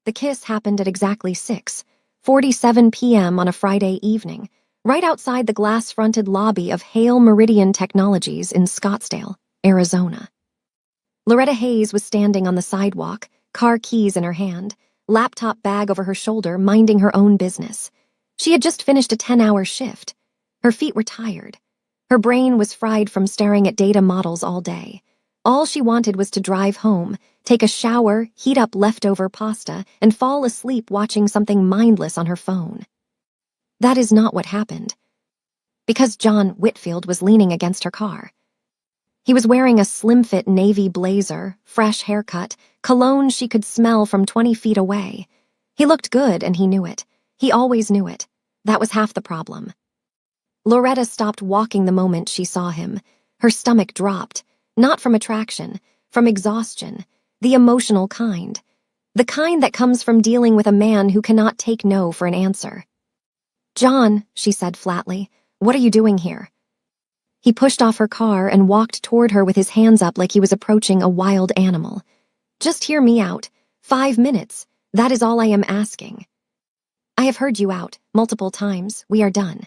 The kiss happened at exactly 6:47 p.m. on a Friday evening, right outside the glass-fronted lobby of Hale Meridian Technologies in Scottsdale, Arizona. Loretta Hayes was standing on the sidewalk, car keys in her hand, laptop bag over her shoulder, minding her own business. She had just finished a 10-hour shift. Her feet were tired. Her brain was fried from staring at data models all day. All she wanted was to drive home, take a shower, heat up leftover pasta, and fall asleep watching something mindless on her phone. That is not what happened. Because John Whitfield was leaning against her car. He was wearing a slim-fit navy blazer, fresh haircut, cologne she could smell from 20 feet away. He looked good and he knew it. He always knew it. That was half the problem. Loretta stopped walking the moment she saw him. Her stomach dropped, not from attraction, from exhaustion, the emotional kind. The kind that comes from dealing with a man who cannot take no for an answer. "John," she said flatly, "what are you doing here?" He pushed off her car and walked toward her with his hands up like he was approaching a wild animal. "Just hear me out. 5 minutes. That is all I am asking." "I have heard you out, multiple times. We are done."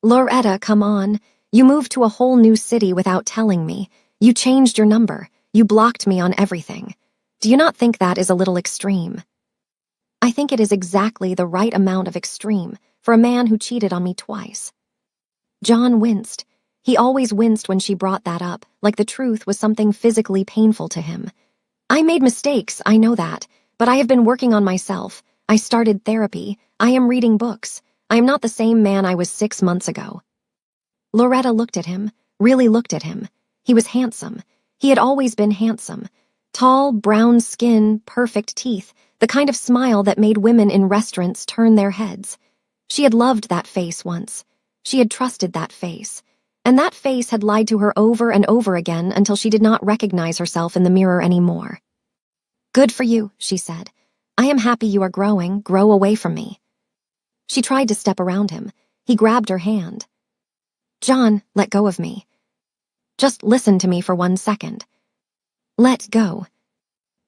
"Loretta, come on. You moved to a whole new city without telling me. You changed your number. You blocked me on everything. Do you not think that is a little extreme?" "I think it is exactly the right amount of extreme for a man who cheated on me twice." John winced. He always winced when she brought that up, like the truth was something physically painful to him. "I made mistakes, I know that, but I have been working on myself. I started therapy. I am reading books. I am not the same man I was 6 months ago." Loretta looked at him, really looked at him. He was handsome. He had always been handsome. Tall, brown skin, perfect teeth, the kind of smile that made women in restaurants turn their heads. She had loved that face once. She had trusted that face. And that face had lied to her over and over again until she did not recognize herself in the mirror anymore. "Good for you," she said. "I am happy you are growing. Grow away from me." She tried to step around him. He grabbed her hand. "John, let go of me. Just listen to me for 1 second." "Let go."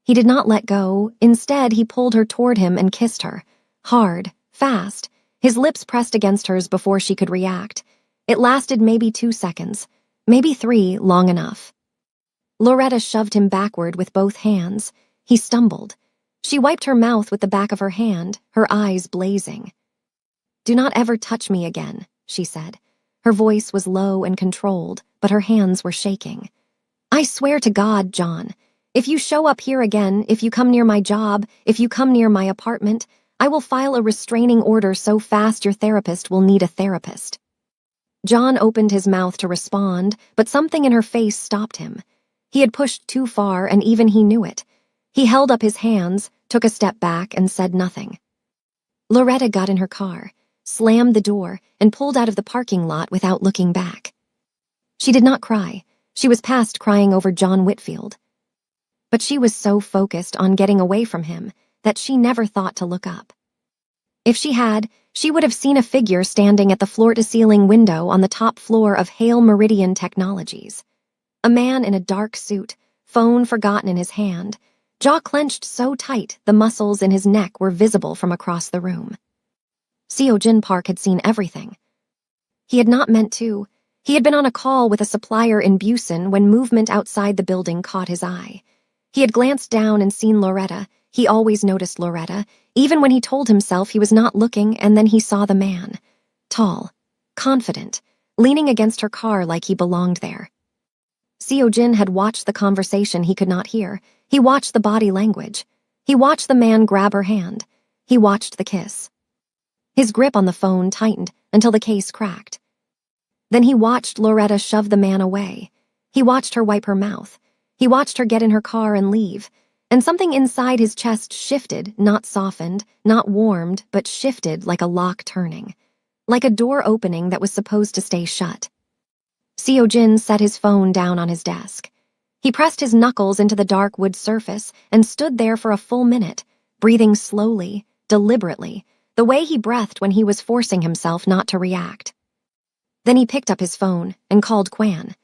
He did not let go. Instead, he pulled her toward him and kissed her. Hard, fast, his lips pressed against hers before she could react. It lasted maybe 2 seconds, maybe 3, long enough. Loretta shoved him backward with both hands. He stumbled. She wiped her mouth with the back of her hand, her eyes blazing. "Do not ever touch me again," she said. Her voice was low and controlled, but her hands were shaking. "I swear to God, John, if you show up here again, if you come near my job, if you come near my apartment, I will file a restraining order so fast your therapist will need a therapist." John opened his mouth to respond, but something in her face stopped him. He had pushed too far, and even he knew it. He held up his hands, took a step back, and said nothing. Loretta got in her car, slammed the door, and pulled out of the parking lot without looking back. She did not cry. She was past crying over John Whitfield. But she was so focused on getting away from him that she never thought to look up. If she had, she would have seen a figure standing at the floor-to-ceiling window on the top floor of Hale Meridian Technologies. A man in a dark suit, phone forgotten in his hand, jaw clenched so tight the muscles in his neck were visible from across the room. Seo-Jin Park had seen everything. He had not meant to. He had been on a call with a supplier in Busan when movement outside the building caught his eye. He had glanced down and seen Loretta. He always noticed Loretta, even when he told himself he was not looking, and then he saw the man. Tall, confident, leaning against her car like he belonged there. Seo-Jin had watched the conversation he could not hear. He watched the body language. He watched the man grab her hand. He watched the kiss. His grip on the phone tightened until the case cracked. Then he watched Loretta shove the man away. He watched her wipe her mouth. He watched her get in her car and leave. And something inside his chest shifted, not softened, not warmed, but shifted like a lock turning. Like a door opening that was supposed to stay shut. Seo-Jin set his phone down on his desk. He pressed his knuckles into the dark wood surface and stood there for a full minute, breathing slowly, deliberately, the way he breathed when he was forcing himself not to react. Then he picked up his phone and called Kwan.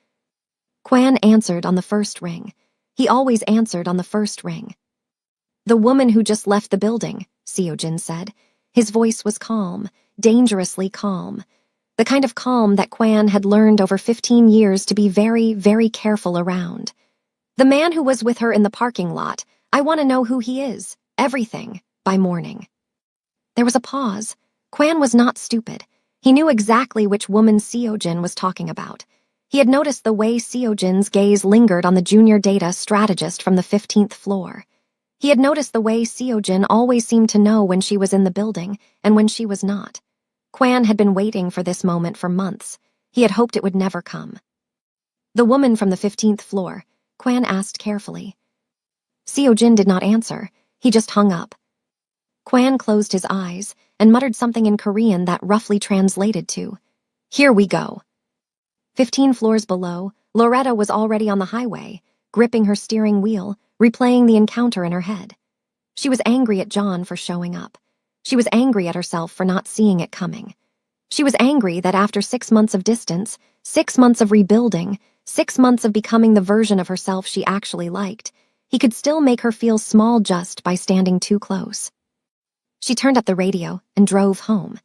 Kwan answered on the first ring. He always answered on the first ring. The woman who just left the building, Seojin said. His voice was calm, dangerously calm. The kind of calm that Kwan had learned over 15 years to be very, very careful around. The man who was with her in the parking lot, I want to know who he is, everything, by morning. There was a pause. Kwan was not stupid. He knew exactly which woman Seojin was talking about. He had noticed the way Seojin's gaze lingered on the junior data strategist from the 15th floor. He had noticed the way Seojin always seemed to know when she was in the building and when she was not. Kwan had been waiting for this moment for months. He had hoped it would never come. The woman from the 15th floor, Kwan asked carefully. Seojin did not answer. He just hung up. Kwan closed his eyes and muttered something in Korean that roughly translated to, "Here we go." 15 floors below, Loretta was already on the highway, gripping her steering wheel, replaying the encounter in her head. She was angry at John for showing up. She was angry at herself for not seeing it coming. She was angry that after 6 months of distance, 6 months of rebuilding, 6 months of becoming the version of herself she actually liked, he could still make her feel small just by standing too close. She turned up the radio and drove home.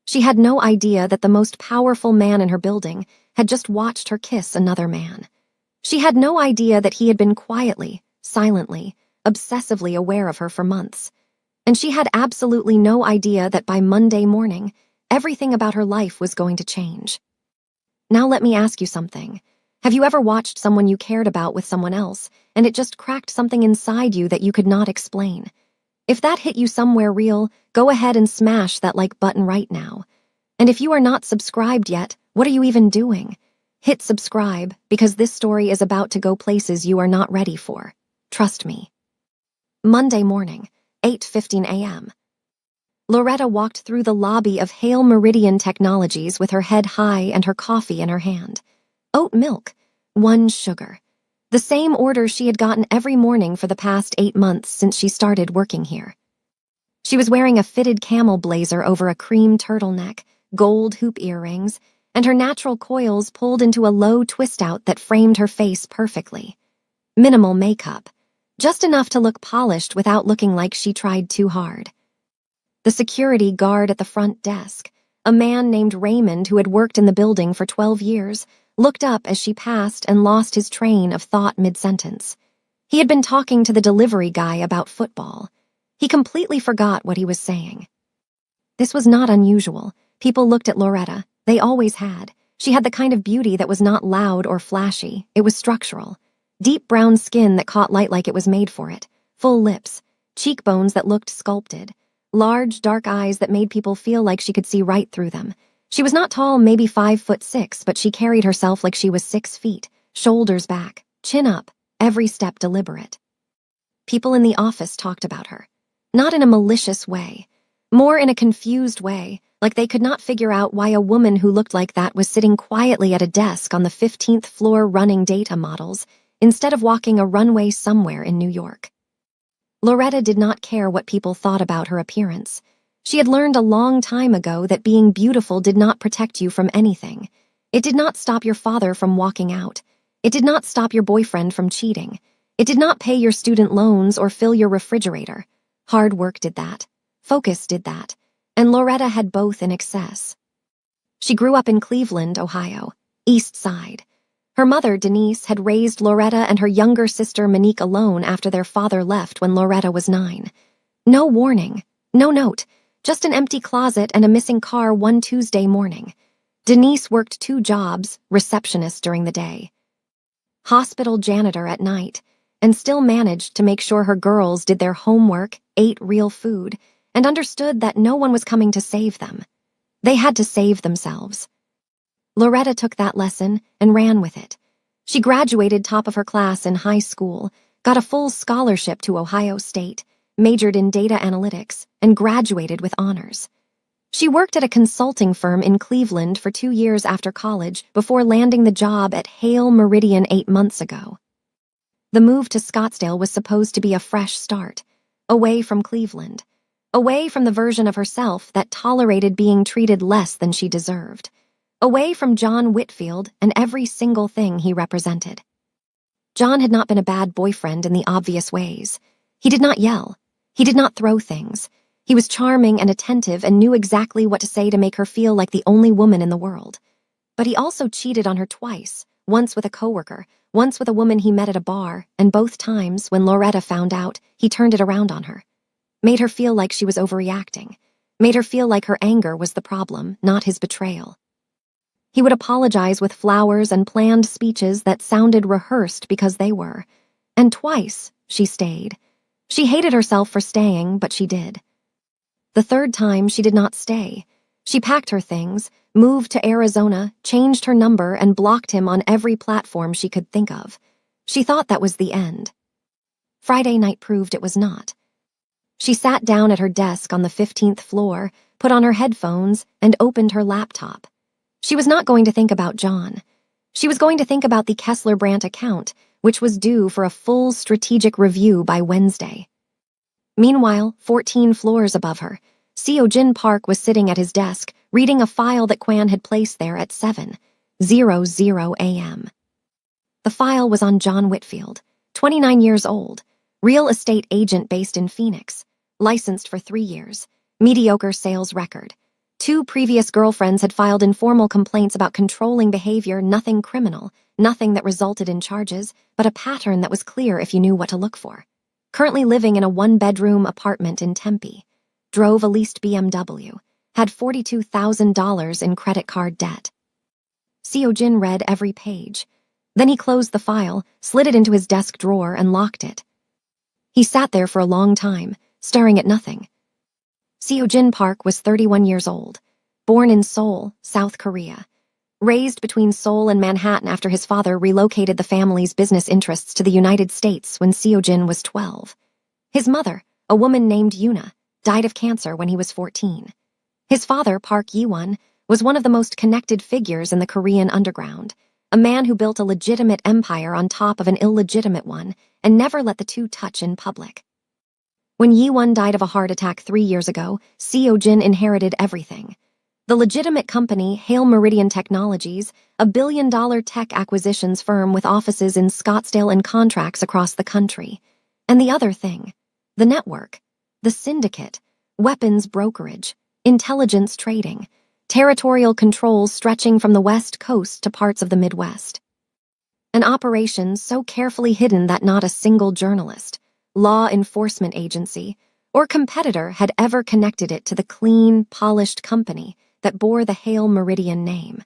She had no idea that the most powerful man in her building had just watched her kiss another man. She had no idea that he had been quietly, silently, obsessively aware of her for months. And she had absolutely no idea that by Monday morning, everything about her life was going to change. Now let me ask you something. Have you ever watched someone you cared about with someone else, and it just cracked something inside you that you could not explain? If that hit you somewhere real, go ahead and smash that like button right now. And if you are not subscribed yet, what are you even doing? Hit subscribe, because this story is about to go places you are not ready for. Trust me. Monday morning, 8:15 a.m. Loretta walked through the lobby of Hale Meridian Technologies with her head high and her coffee in her hand. Oat milk, 1 sugar. The same order she had gotten every morning for the past 8 months since she started working here. She was wearing a fitted camel blazer over a cream turtleneck, gold hoop earrings, and her natural coils pulled into a low twist-out that framed her face perfectly. Minimal makeup, just enough to look polished without looking like she tried too hard. The security guard at the front desk, a man named Raymond who had worked in the building for 12 years, looked up as she passed and lost his train of thought mid-sentence. He had been talking to the delivery guy about football. He completely forgot what he was saying. This was not unusual. People looked at Loretta. They always had. She had the kind of beauty that was not loud or flashy. It was structural. Deep brown skin that caught light like it was made for it. Full lips. Cheekbones that looked sculpted. Large, dark eyes that made people feel like she could see right through them. She was not tall, maybe 5'6", but she carried herself like she was 6 feet, shoulders back, chin up, every step deliberate. People in the office talked about her. Not in a malicious way. More in a confused way, like they could not figure out why a woman who looked like that was sitting quietly at a desk on the 15th floor running data models, instead of walking a runway somewhere in New York. Loretta did not care what people thought about her appearance. She had learned a long time ago that being beautiful did not protect you from anything. It did not stop your father from walking out. It did not stop your boyfriend from cheating. It did not pay your student loans or fill your refrigerator. Hard work did that. Focus did that. And Loretta had both in excess. She grew up in Cleveland, Ohio, East Side. Her mother, Denise, had raised Loretta and her younger sister, Monique, alone after their father left when Loretta was 9. No warning, no note, just an empty closet and a missing car one Tuesday morning. Denise worked 2 jobs, receptionist during the day, hospital janitor at night, and still managed to make sure her girls did their homework, ate real food, and understood that no one was coming to save them. They had to save themselves. Loretta took that lesson and ran with it. She graduated top of her class in high school, got a full scholarship to Ohio State, majored in data analytics, and graduated with honors. She worked at a consulting firm in Cleveland for 2 years after college before landing the job at Hale Meridian 8 months ago. The move to Scottsdale was supposed to be a fresh start, away from Cleveland, away from the version of herself that tolerated being treated less than she deserved, away from John Whitfield and every single thing he represented. John had not been a bad boyfriend in the obvious ways. He did not yell. He did not throw things. He was charming and attentive and knew exactly what to say to make her feel like the only woman in the world. But he also cheated on her twice, once with a coworker, once with a woman he met at a bar, and both times, when Loretta found out, he turned it around on her. Made her feel like she was overreacting. Made her feel like her anger was the problem, not his betrayal. He would apologize with flowers and planned speeches that sounded rehearsed because they were. And twice, she stayed. She hated herself for staying, but she did. The third time, she did not stay. She packed her things, moved to Arizona, changed her number, and blocked him on every platform she could think of. She thought that was the end. Friday night proved it was not. She sat down at her desk on the 15th floor, put on her headphones, and opened her laptop. She was not going to think about John. She was going to think about the Kessler Brandt account, which was due for a full strategic review by Wednesday. Meanwhile, 14 floors above her, Seo-Jin Park was sitting at his desk, reading a file that Kwan had placed there at 7:00 a.m. The file was on John Whitfield, 29 years old, real estate agent based in Phoenix, licensed for 3 years, mediocre sales record. 2 previous girlfriends had filed informal complaints about controlling behavior, nothing criminal, nothing that resulted in charges, but a pattern that was clear if you knew what to look for. Currently living in a 1-bedroom apartment in Tempe. Drove a leased BMW. Had $42,000 in credit card debt. Seo-Jin read every page. Then he closed the file, slid it into his desk drawer, and locked it. He sat there for a long time, staring at nothing. Seo-Jin Park was 31 years old. Born in Seoul, South Korea. Raised between Seoul and Manhattan after his father relocated the family's business interests to the United States when Seo-Jin was 12. His mother, a woman named Yuna, died of cancer when he was 14. His father, Park Yi-won, was one of the most connected figures in the Korean underground, a man who built a legitimate empire on top of an illegitimate one and never let the two touch in public. When Yi-won died of a heart attack 3 years ago, Seo-Jin inherited everything. The legitimate company, Hale Meridian Technologies, a billion-dollar tech acquisitions firm with offices in Scottsdale and contracts across the country. And the other thing, the network, the syndicate, weapons brokerage, intelligence trading, territorial controls stretching from the West Coast to parts of the Midwest. An operation so carefully hidden that not a single journalist, law enforcement agency, or competitor had ever connected it to the clean, polished company that bore the Hale Meridian name.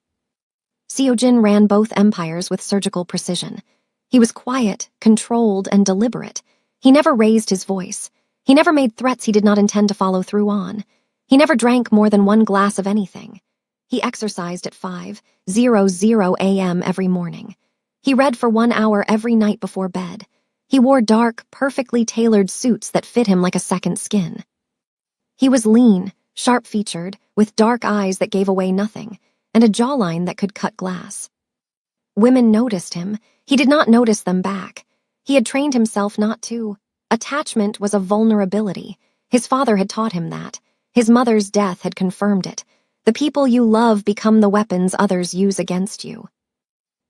Seo-Jin ran both empires with surgical precision. He was quiet, controlled, and deliberate. He never raised his voice. He never made threats he did not intend to follow through on. He never drank more than 1 glass of anything. He exercised at 5:00 a.m. every morning. He read for 1 hour every night before bed. He wore dark, perfectly tailored suits that fit him like a second skin. He was lean, sharp-featured, with dark eyes that gave away nothing, and a jawline that could cut glass. Women noticed him. He did not notice them back. He had trained himself not to. Attachment was a vulnerability. His father had taught him that. His mother's death had confirmed it. The people you love become the weapons others use against you.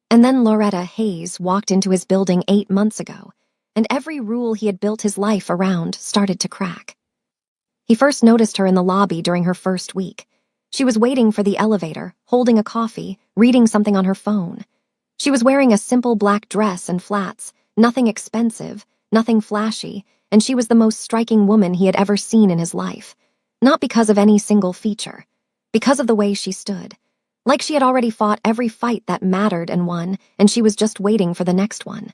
And then Loretta Hayes walked into his building 8 months ago, and every rule he had built his life around started to crack. He first noticed her in the lobby during her first week. She was waiting for the elevator, holding a coffee, reading something on her phone. She was wearing a simple black dress and flats, nothing expensive, nothing flashy, and she was the most striking woman he had ever seen in his life. Not because of any single feature, because of the way she stood. Like she had already fought every fight that mattered and won, and she was just waiting for the next one.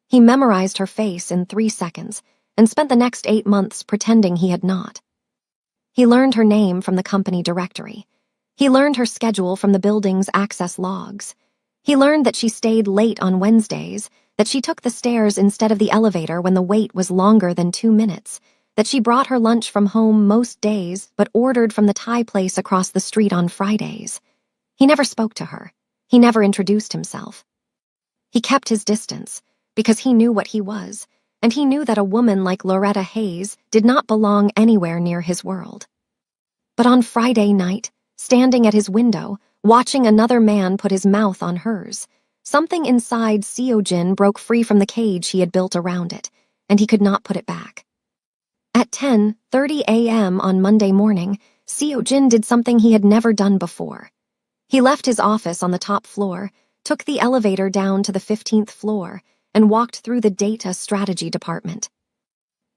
He memorized her face in 3 seconds, and spent the next 8 months pretending he had not. He learned her name from the company directory. He learned her schedule from the building's access logs. He learned that she stayed late on Wednesdays, that she took the stairs instead of the elevator when the wait was longer than 2 minutes, that she brought her lunch from home most days but ordered from the Thai place across the street on Fridays. He never spoke to her. He never introduced himself. He kept his distance, because he knew what he was, and he knew that a woman like Loretta Hayes did not belong anywhere near his world. But on Friday night, standing at his window, watching another man put his mouth on hers, something inside Seo-Jin broke free from the cage he had built around it, and he could not put it back. At 10:30 a.m. on Monday morning, Seo-jin did something he had never done before. He left his office on the top floor, took the elevator down to the 15th floor, and walked through the data strategy department.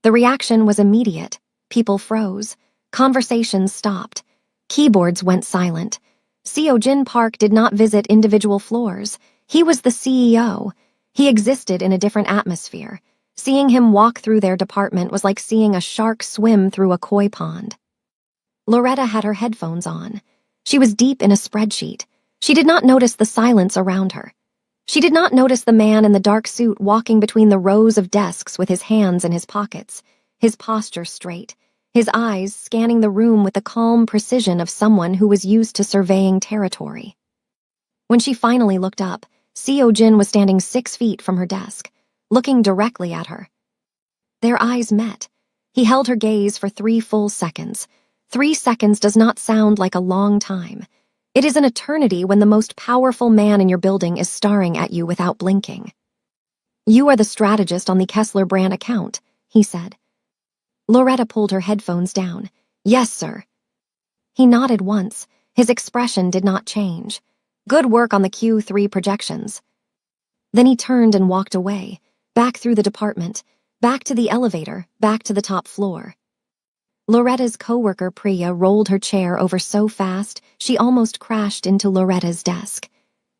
The reaction was immediate. People froze. Conversations stopped. Keyboards went silent. Seo-jin Park did not visit individual floors. He was the CEO. He existed in a different atmosphere. Seeing him walk through their department was like seeing a shark swim through a koi pond. Loretta had her headphones on. She was deep in a spreadsheet. She did not notice the silence around her. She did not notice the man in the dark suit walking between the rows of desks with his hands in his pockets, his posture straight, his eyes scanning the room with the calm precision of someone who was used to surveying territory. When she finally looked up, Seo-jin was standing 6 feet from her desk, looking directly at her. Their eyes met. He held her gaze for 3 full seconds. 3 seconds does not sound like a long time. It is an eternity when the most powerful man in your building is staring at you without blinking. "You are the strategist on the Kessler brand account," he said. Loretta pulled her headphones down. "Yes, sir." He nodded once. His expression did not change. "Good work on the Q3 projections." Then he turned and walked away, back through the department, back to the elevator, back to the top floor. Loretta's coworker Priya rolled her chair over so fast she almost crashed into Loretta's desk.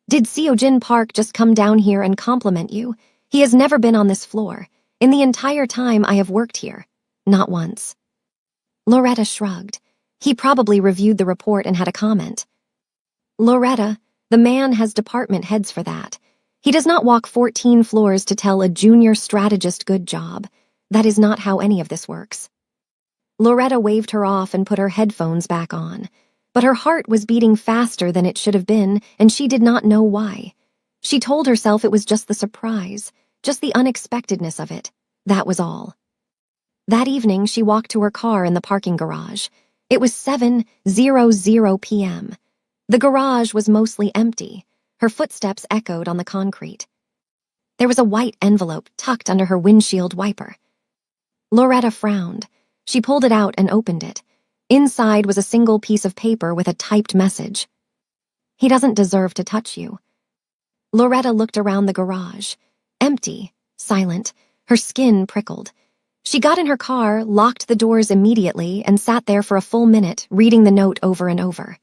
"Did Seo-jin Park just come down here and compliment you? He has never been on this floor. In the entire time I have worked here. Not once." Loretta shrugged. "He probably reviewed the report and had a comment." "Loretta, the man has department heads for that. He does not walk 14 floors to tell a junior strategist good job. That is not how any of this works." Loretta waved her off and put her headphones back on. But her heart was beating faster than it should have been, and she did not know why. She told herself it was just the surprise, just the unexpectedness of it. That was all. That evening, she walked to her car in the parking garage. It was 7:00 p.m. The garage was mostly empty. Her footsteps echoed on the concrete. There was a white envelope tucked under her windshield wiper. Loretta frowned. She pulled it out and opened it. Inside was a single piece of paper with a typed message. "He doesn't deserve to touch you." Loretta looked around the garage. Empty, silent, her skin prickled. She got in her car, locked the doors immediately, and sat there for a full minute, reading the note over and over.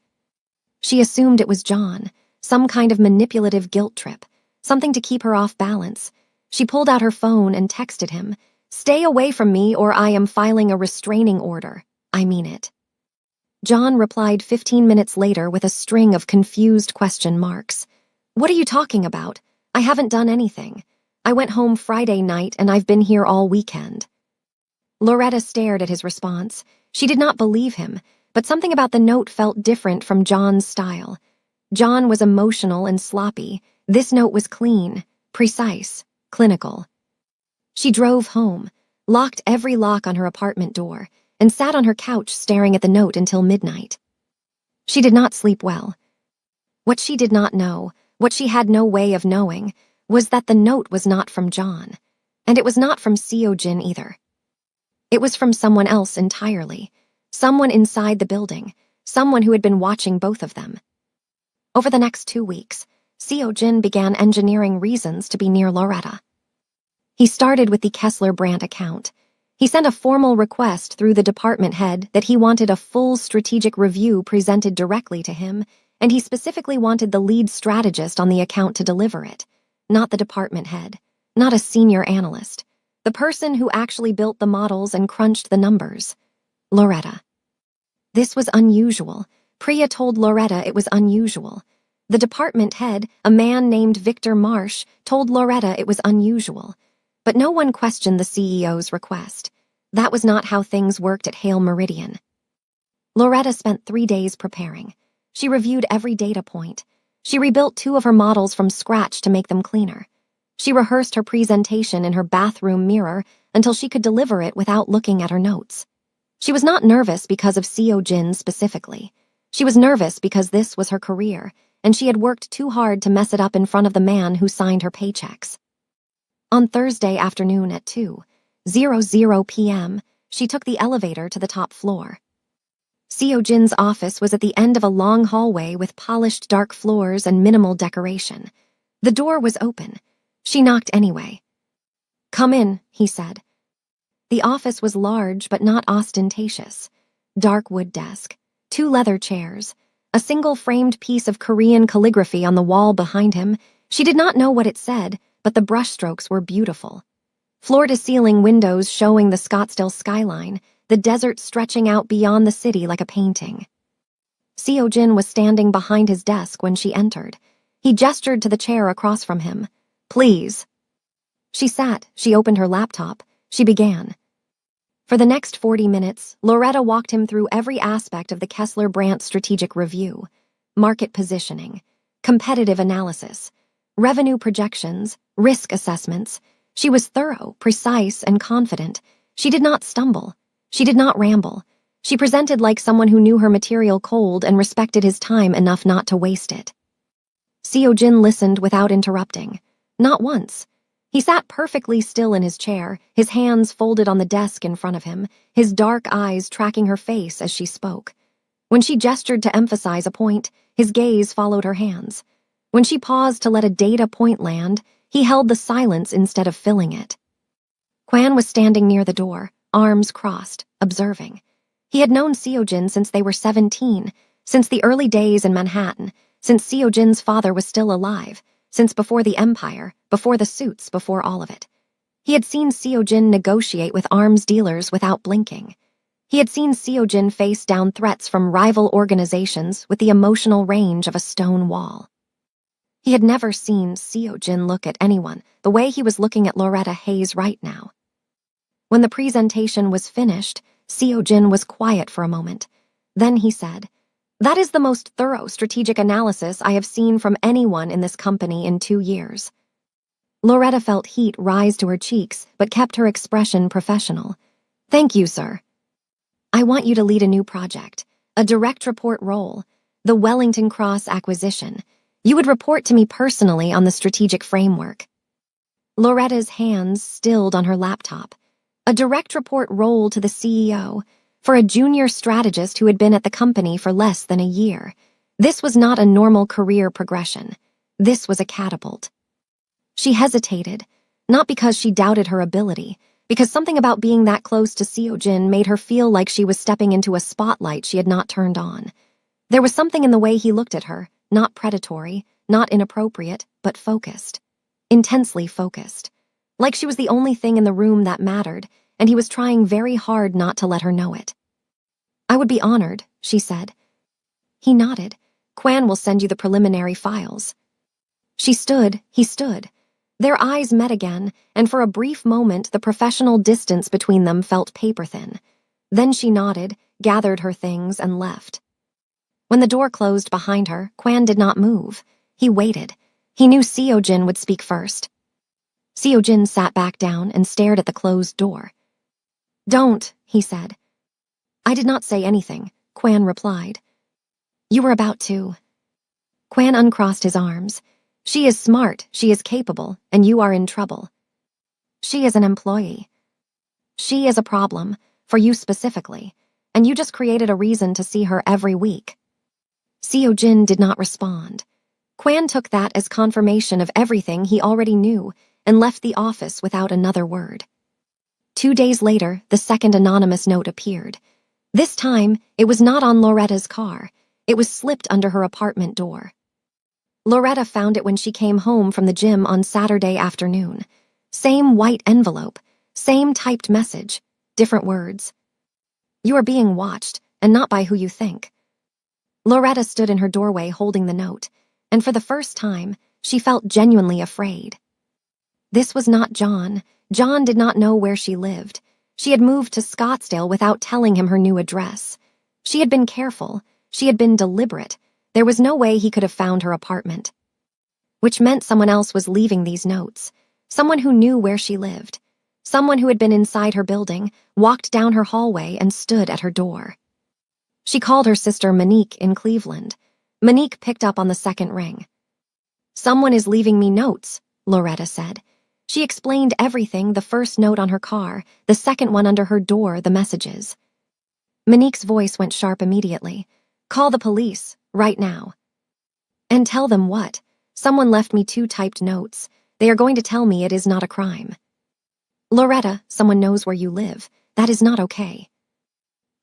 She assumed it was John, some kind of manipulative guilt trip, something to keep her off balance. She pulled out her phone and texted him, "Stay away from me or I am filing a restraining order. I mean it." John replied 15 minutes later with a string of confused question marks. "What are you talking about? I haven't done anything. I went home Friday night and I've been here all weekend." Loretta stared at his response. She did not believe him, but something about the note felt different from John's style. John was emotional and sloppy. This note was clean, precise, clinical. She drove home, locked every lock on her apartment door, and sat on her couch staring at the note until midnight. She did not sleep well. What she did not know, what she had no way of knowing, was that the note was not from John, and it was not from Seo-jin either. It was from someone else entirely, someone inside the building, someone who had been watching both of them. Over the next 2 weeks, Seo-jin began engineering reasons to be near Loretta. He started with the Kessler brand account. He sent a formal request through the department head that he wanted a full strategic review presented directly to him, and he specifically wanted the lead strategist on the account to deliver it, not the department head, not a senior analyst, the person who actually built the models and crunched the numbers. Loretta. This was unusual. Priya told Loretta it was unusual. The department head, a man named Victor Marsh, told Loretta it was unusual. But no one questioned the CEO's request. That was not how things worked at Hale Meridian. Loretta spent 3 days preparing. She reviewed every data point. She rebuilt 2 of her models from scratch to make them cleaner. She rehearsed her presentation in her bathroom mirror until she could deliver it without looking at her notes. She was not nervous because of Seo-jin specifically. She was nervous because this was her career, and she had worked too hard to mess it up in front of the man who signed her paychecks. On Thursday afternoon at 2, 00 p.m., she took the elevator to the top floor. Seo Jin's office was at the end of a long hallway with polished dark floors and minimal decoration. The door was open. She knocked anyway. "Come in," he said. The office was large but not ostentatious. Dark wood desk, 2 leather chairs, a single framed piece of Korean calligraphy on the wall behind him. She did not know what it said, but the brushstrokes were beautiful. Floor-to-ceiling windows showing the Scottsdale skyline, the desert stretching out beyond the city like a painting. Seo Jin was standing behind his desk when she entered. He gestured to the chair across from him. "Please." She sat, she opened her laptop, she began. For the next 40 minutes, Loretta walked him through every aspect of the Kessler-Brandt strategic review: market positioning, competitive analysis, revenue projections, risk assessments. She was thorough, precise, and confident. She did not stumble. She did not ramble. She presented like someone who knew her material cold and respected his time enough not to waste it. Seo Jin listened without interrupting. Not once. He sat perfectly still in his chair, his hands folded on the desk in front of him, his dark eyes tracking her face as she spoke. When she gestured to emphasize a point, his gaze followed her hands. When she paused to let a data point land, he held the silence instead of filling it. Kwan was standing near the door, arms crossed, observing. He had known Seo Jin since they were 17, since the early days in Manhattan, since Seo Jin's father was still alive, since before the empire, before the suits, before all of it. He had seen Seo Jin negotiate with arms dealers without blinking. He had seen Seo Jin face down threats from rival organizations with the emotional range of a stone wall. He had never seen Seo Jin look at anyone the way he was looking at Loretta Hayes right now. When the presentation was finished, Seo Jin was quiet for a moment. Then he said, "That is the most thorough strategic analysis I have seen from anyone in this company in 2 years." Loretta felt heat rise to her cheeks, but kept her expression professional. "Thank you, sir. I want you to lead a new project, a direct report role, the Wellington Cross acquisition. You would report to me personally on the strategic framework." Loretta's hands stilled on her laptop. A direct report role to the CEO, for a junior strategist who had been at the company for less than a year. This was not a normal career progression. This was a catapult. She hesitated, not because she doubted her ability, because something about being that close to Seo Jin made her feel like she was stepping into a spotlight she had not turned on. There was something in the way he looked at her, not predatory, not inappropriate, but focused. Intensely focused. Like she was the only thing in the room that mattered, and he was trying very hard not to let her know it. "I would be honored," she said. He nodded. "Kwan will send you the preliminary files." She stood, he stood. Their eyes met again, and for a brief moment the professional distance between them felt paper-thin. Then she nodded, gathered her things, and left. When the door closed behind her, Kwan did not move. He waited. He knew Seo Jin would speak first. Seo Jin sat back down and stared at the closed door. "Don't," he said. "I did not say anything," Kwan replied. "You were about to." Kwan uncrossed his arms. "She is smart, she is capable, and you are in trouble. She is an employee. She is a problem, for you specifically, and you just created a reason to see her every week." Seo Jin did not respond. Kwan took that as confirmation of everything he already knew and left the office without another word. 2 days later, the second anonymous note appeared. This time, it was not on Loretta's car. It was slipped under her apartment door. Loretta found it when she came home from the gym on Saturday afternoon. Same white envelope, same typed message, different words. "You are being watched, and not by who you think." Loretta stood in her doorway holding the note, and for the first time, she felt genuinely afraid. This was not John. John did not know where she lived. She had moved to Scottsdale without telling him her new address. She had been careful. She had been deliberate. There was no way he could have found her apartment. Which meant someone else was leaving these notes. Someone who knew where she lived. Someone who had been inside her building, walked down her hallway, and stood at her door. She called her sister Monique in Cleveland. Monique picked up on the second ring. "Someone is leaving me notes," Loretta said. She explained everything, the first note on her car, the second one under her door, the messages. Monique's voice went sharp immediately. Call the police, right now. And tell them what? Someone left me 2 typed notes. They are going to tell me it is not a crime. Loretta, someone knows where you live. That is not okay.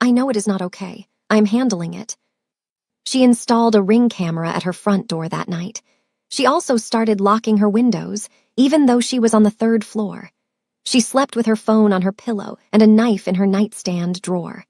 I know it is not okay. I am handling it. She installed a Ring camera at her front door that night. She also started locking her windows, even though she was on the 3rd floor. She slept with her phone on her pillow and a knife in her nightstand drawer.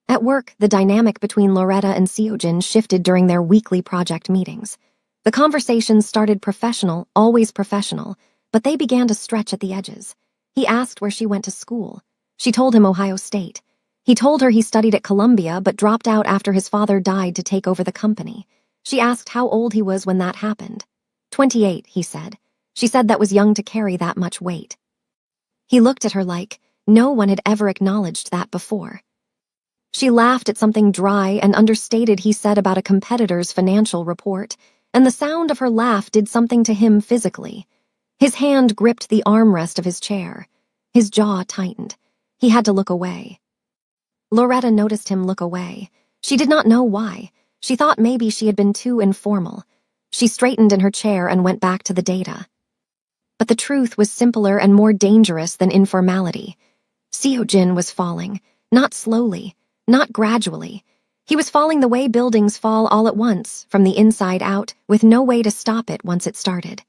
At work, the dynamic between Loretta and Seojin shifted during their weekly project meetings. The conversations started professional, always professional, but they began to stretch at the edges. He asked where she went to school. She told him Ohio State. He told her he studied at Columbia but dropped out after his father died to take over the company. She asked how old he was when that happened. 28, he said. She said that was young to carry that much weight. He looked at her like no one had ever acknowledged that before. She laughed at something dry and understated he said about a competitor's financial report, and the sound of her laugh did something to him physically. His hand gripped the armrest of his chair. His jaw tightened. He had to look away. Loretta noticed him look away. She did not know why. She thought maybe she had been too informal. She straightened in her chair and went back to the data. But the truth was simpler and more dangerous than informality. Seojin was falling, not slowly, not gradually. He was falling the way buildings fall all at once, from the inside out, with no way to stop it once it started.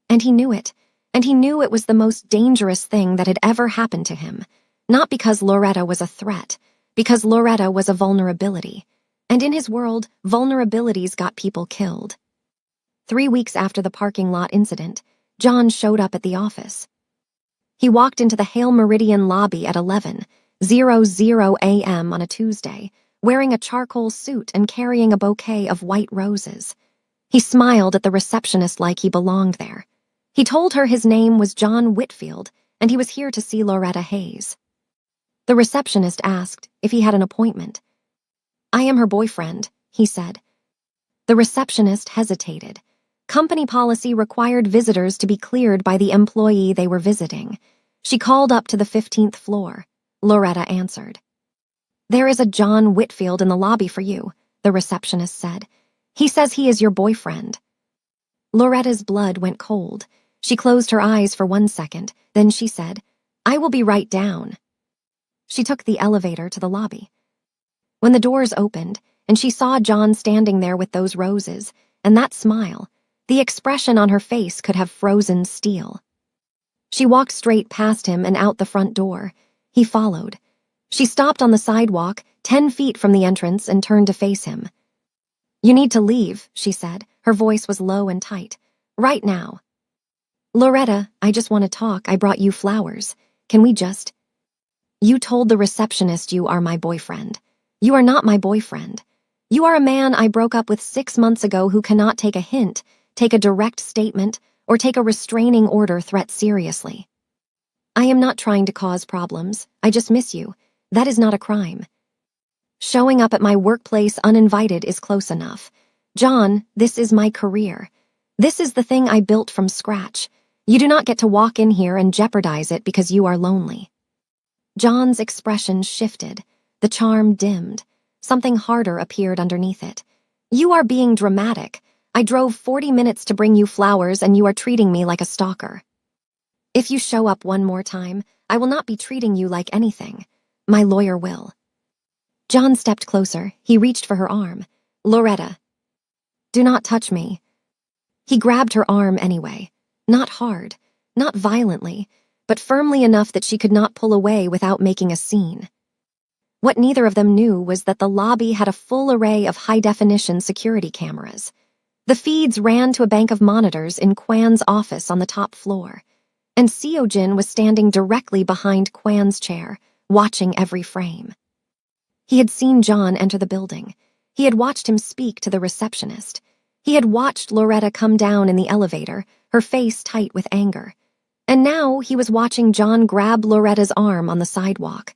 And he knew it, and he knew it was the most dangerous thing that had ever happened to him. Not because Loretta was a threat, because Loretta was a vulnerability. And in his world, vulnerabilities got people killed. 3 weeks after the parking lot incident, John showed up at the office. He walked into the Hale Meridian lobby at 11:00 a.m. on a Tuesday, wearing a charcoal suit and carrying a bouquet of white roses. He smiled at the receptionist like he belonged there. He told her his name was John Whitfield, and he was here to see Loretta Hayes. The receptionist asked if he had an appointment. I am her boyfriend, he said. The receptionist hesitated. Company policy required visitors to be cleared by the employee they were visiting. She called up to the 15th floor. Loretta answered. There is a John Whitfield in the lobby for you, the receptionist said. He says he is your boyfriend. Loretta's blood went cold. She closed her eyes for 1 second, then she said, I will be right down. She took the elevator to the lobby. When the doors opened, and she saw John standing there with those roses, and that smile, the expression on her face could have frozen steel. She walked straight past him and out the front door. He followed. She stopped on the sidewalk, 10 feet from the entrance, and turned to face him. You need to leave, she said. Her voice was low and tight. Right now. Loretta, I just want to talk. I brought you flowers. Can we just... You told the receptionist you are my boyfriend. You are not my boyfriend. You are a man I broke up with 6 months ago who cannot take a hint, take a direct statement, or take a restraining order threat seriously. I am not trying to cause problems. I just miss you. That is not a crime. Showing up at my workplace uninvited is close enough. John, this is my career. This is the thing I built from scratch. You do not get to walk in here and jeopardize it because you are lonely. John's expression shifted. The charm dimmed. Something harder appeared underneath it. You are being dramatic. I drove 40 minutes to bring you flowers and you are treating me like a stalker. If you show up one more time, I will not be treating you like anything. My lawyer will. John stepped closer. He reached for her arm. Loretta. Do not touch me. He grabbed her arm anyway. Not hard, not violently, but firmly enough that she could not pull away without making a scene. What neither of them knew was that the lobby had a full array of high-definition security cameras. The feeds ran to a bank of monitors in Kwan's office on the top floor, and Seojin was standing directly behind Kwan's chair, watching every frame. He had seen John enter the building. He had watched him speak to the receptionist. He had watched Loretta come down in the elevator, her face tight with anger. And now he was watching John grab Loretta's arm on the sidewalk.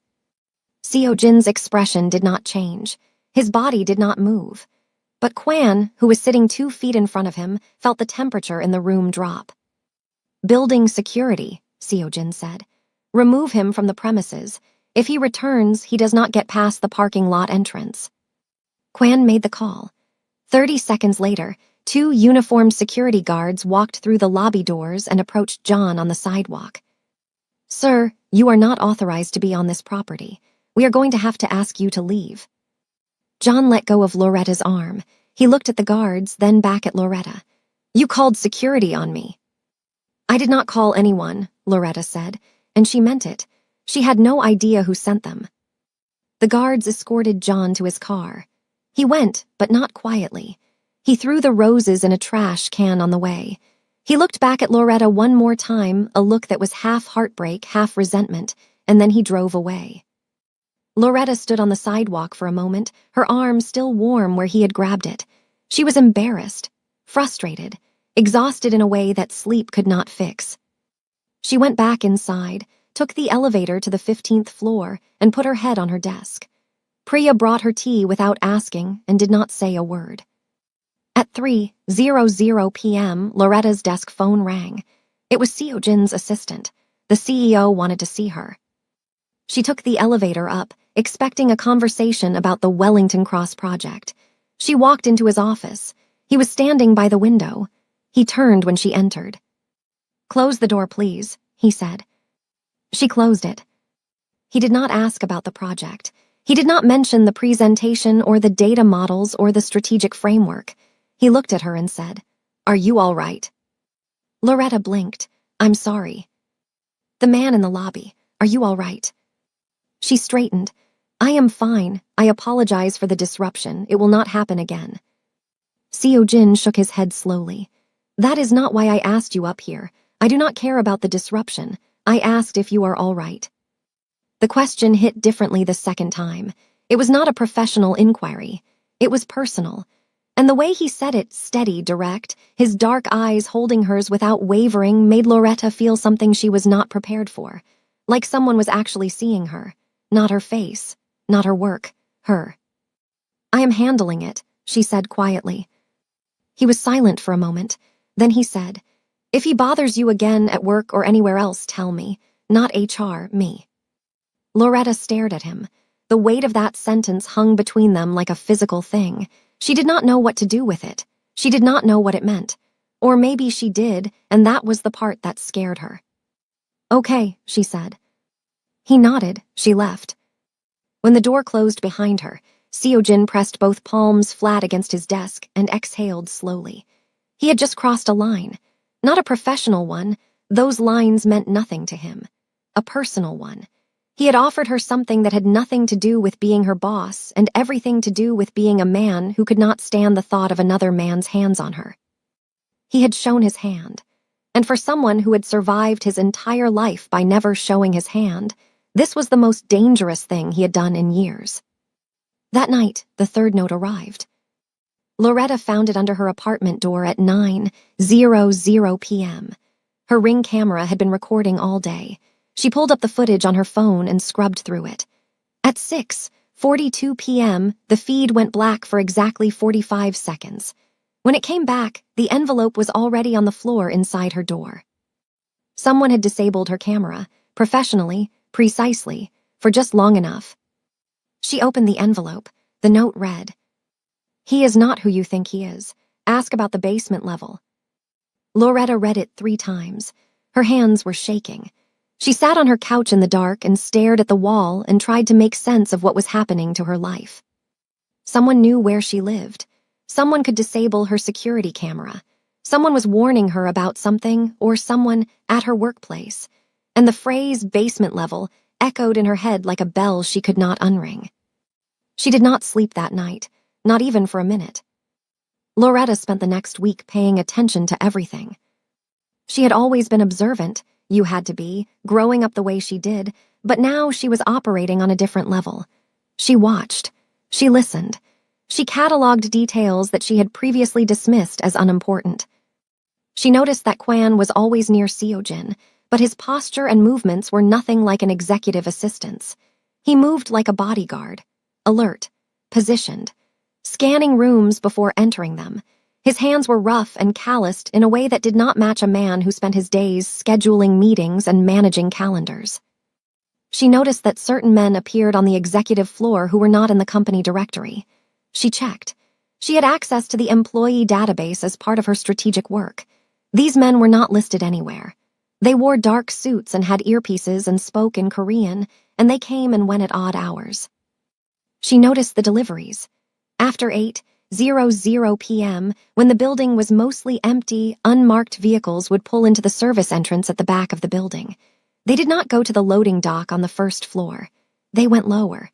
Seojin's expression did not change. His body did not move. But Kwan, who was sitting 2 feet in front of him, felt the temperature in the room drop. Building security, Seojin said. Remove him from the premises. If he returns, he does not get past the parking lot entrance. Kwan made the call. 30 seconds later, 2 uniformed security guards walked through the lobby doors and approached John on the sidewalk. Sir, you are not authorized to be on this property. We are going to have to ask you to leave. John let go of Loretta's arm. He looked at the guards, then back at Loretta. You called security on me. I did not call anyone, Loretta said, and she meant it. She had no idea who sent them. The guards escorted John to his car. He went, but not quietly. He threw the roses in a trash can on the way. He looked back at Loretta one more time, a look that was half heartbreak, half resentment, and then he drove away. Loretta stood on the sidewalk for a moment, her arm still warm where he had grabbed it. She was embarrassed, frustrated, exhausted in a way that sleep could not fix. She went back inside, took the elevator to the 15th floor, and put her head on her desk. Priya brought her tea without asking and did not say a word. At 3:00 p.m., Loretta's desk phone rang. It was Seojin's assistant. The CEO wanted to see her. She took the elevator up, expecting a conversation about the Wellington Cross project. She walked into his office. He was standing by the window. He turned when she entered. Close the door, please, he said. She closed it. He did not ask about the project. He did not mention the presentation or the data models or the strategic framework. He looked at her and said, Are you all right? Loretta blinked. I'm sorry. The man in the lobby, are you all right? She straightened. I am fine. I apologize for the disruption. It will not happen again. Seojin shook his head slowly. That is not why I asked you up here. I do not care about the disruption. I asked if you are all right. The question hit differently the second time. It was not a professional inquiry. It was personal. And the way he said it, steady, direct, his dark eyes holding hers without wavering, made Loretta feel something she was not prepared for. Like someone was actually seeing her. Not her face. Not her work. Her. I am handling it, she said quietly. He was silent for a moment. Then he said, If he bothers you again at work or anywhere else, tell me. Not HR, me. Loretta stared at him. The weight of that sentence hung between them like a physical thing. She did not know what to do with it. She did not know what it meant. Or maybe she did, and that was the part that scared her. Okay, she said. He nodded. She left. When the door closed behind her, Seojin pressed both palms flat against his desk and exhaled slowly. He had just crossed a line. Not a professional one. Those lines meant nothing to him. A personal one. He had offered her something that had nothing to do with being her boss and everything to do with being a man who could not stand the thought of another man's hands on her. He had shown his hand. And for someone who had survived his entire life by never showing his hand, this was the most dangerous thing he had done in years. That night, the third note arrived. Loretta found it under her apartment door at 9:00 p.m. Her Ring camera had been recording all day. She pulled up the footage on her phone and scrubbed through it. At 6:42 p.m., the feed went black for exactly 45 seconds. When it came back, the envelope was already on the floor inside her door. Someone had disabled her camera, professionally, precisely, for just long enough. She opened the envelope. The note read, He is not who you think he is. Ask about the basement level. Loretta read it 3 times. Her hands were shaking. She sat on her couch in the dark and stared at the wall and tried to make sense of what was happening to her life. Someone knew where she lived. Someone could disable her security camera. Someone was warning her about something, or someone at her workplace. And the phrase basement level echoed in her head like a bell she could not unring. She did not sleep that night, not even for a minute. Loretta spent the next week paying attention to everything. She had always been observant. You had to be, growing up the way she did, but now she was operating on a different level. She watched. She listened. She cataloged details that she had previously dismissed as unimportant. She noticed that Kwan was always near Seojin, but his posture and movements were nothing like an executive assistant's. He moved like a bodyguard, alert, positioned, scanning rooms before entering them. His hands were rough and calloused in a way that did not match a man who spent his days scheduling meetings and managing calendars. She noticed that certain men appeared on the executive floor who were not in the company directory. She checked. She had access to the employee database as part of her strategic work. These men were not listed anywhere. They wore dark suits and had earpieces and spoke in Korean, and they came and went at odd hours. She noticed the deliveries. After 8:00 p.m., when the building was mostly empty, unmarked vehicles would pull into the service entrance at the back of the building. They did not go to the loading dock on the first floor. They went lower,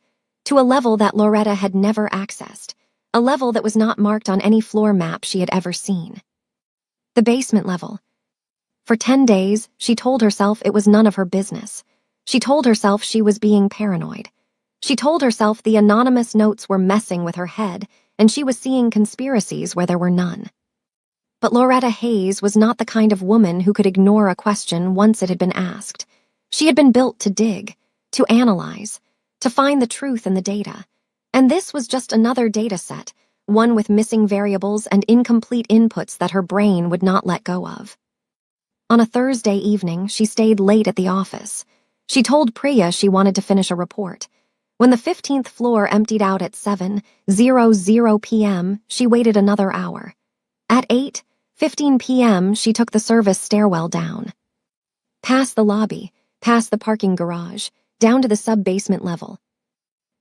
to a level that Loretta had never accessed, a level that was not marked on any floor map she had ever seen. The basement level. For 10 days, she told herself it was none of her business. She told herself she was being paranoid. She told herself the anonymous notes were messing with her head, and she was seeing conspiracies where there were none. But Loretta Hayes was not the kind of woman who could ignore a question once it had been asked. She had been built to dig, to analyze, to find the truth in the data. And this was just another data set, one with missing variables and incomplete inputs that her brain would not let go of. On a Thursday evening, she stayed late at the office. She told Priya she wanted to finish a report. When the 15th floor emptied out at 7:00 p.m., she waited another hour. At 8:15 p.m., she took the service stairwell down. Past the lobby, past the parking garage, down to the sub-basement level.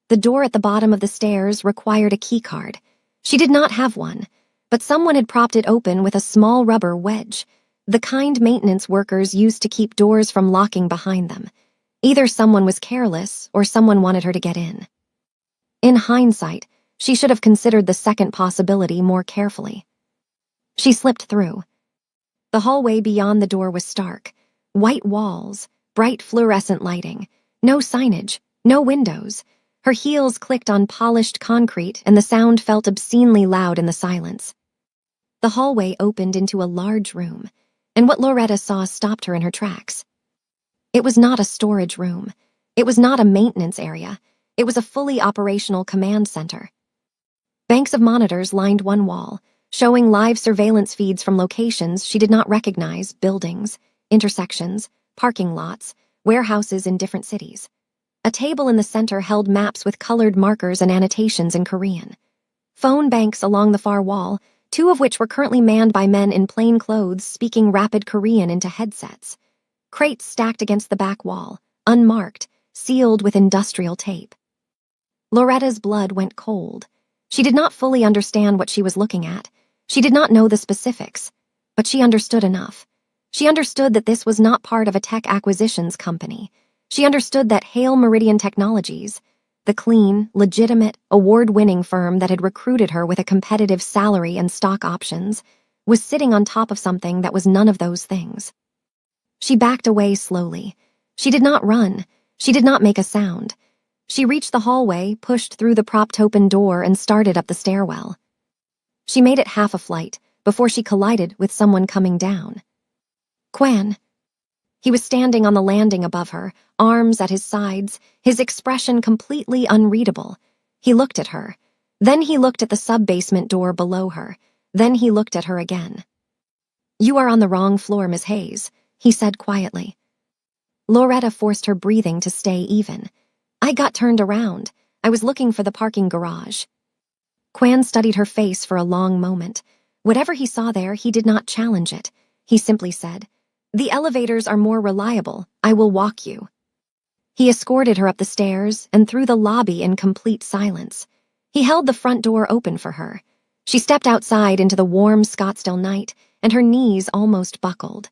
The door at the bottom of the stairs required a keycard. She did not have one, but someone had propped it open with a small rubber wedge, the kind maintenance workers used to keep doors from locking behind them. Either someone was careless or someone wanted her to get in. In hindsight, she should have considered the second possibility more carefully. She slipped through. The hallway beyond the door was stark. White walls, bright fluorescent lighting, no signage, no windows. Her heels clicked on polished concrete and the sound felt obscenely loud in the silence. The hallway opened into a large room, and what Loretta saw stopped her in her tracks. It was not a storage room. It was not a maintenance area. It was a fully operational command center. Banks of monitors lined one wall, showing live surveillance feeds from locations she did not recognize: buildings, intersections, parking lots, warehouses in different cities. A table in the center held maps with colored markers and annotations in Korean. Phone banks along the far wall, 2 of which were currently manned by men in plain clothes speaking rapid Korean into headsets. Crates stacked against the back wall, unmarked, sealed with industrial tape. Loretta's blood went cold. She did not fully understand what she was looking at. She did not know the specifics, but she understood enough. She understood that this was not part of a tech acquisitions company. She understood that Hale Meridian Technologies, the clean, legitimate, award-winning firm that had recruited her with a competitive salary and stock options, was sitting on top of something that was none of those things. She backed away slowly. She did not run. She did not make a sound. She reached the hallway, pushed through the propped-open door, and started up the stairwell. She made it half a flight before she collided with someone coming down. Quan. He was standing on the landing above her, arms at his sides, his expression completely unreadable. He looked at her. Then he looked at the sub-basement door below her. Then he looked at her again. "You are on the wrong floor, Miss Hayes," he said quietly. Loretta forced her breathing to stay even. "I got turned around. I was looking for the parking garage." Quan studied her face for a long moment. Whatever he saw there, he did not challenge it. He simply said, "The elevators are more reliable. I will walk you." He escorted her up the stairs and through the lobby in complete silence. He held the front door open for her. She stepped outside into the warm Scottsdale night, and her knees almost buckled.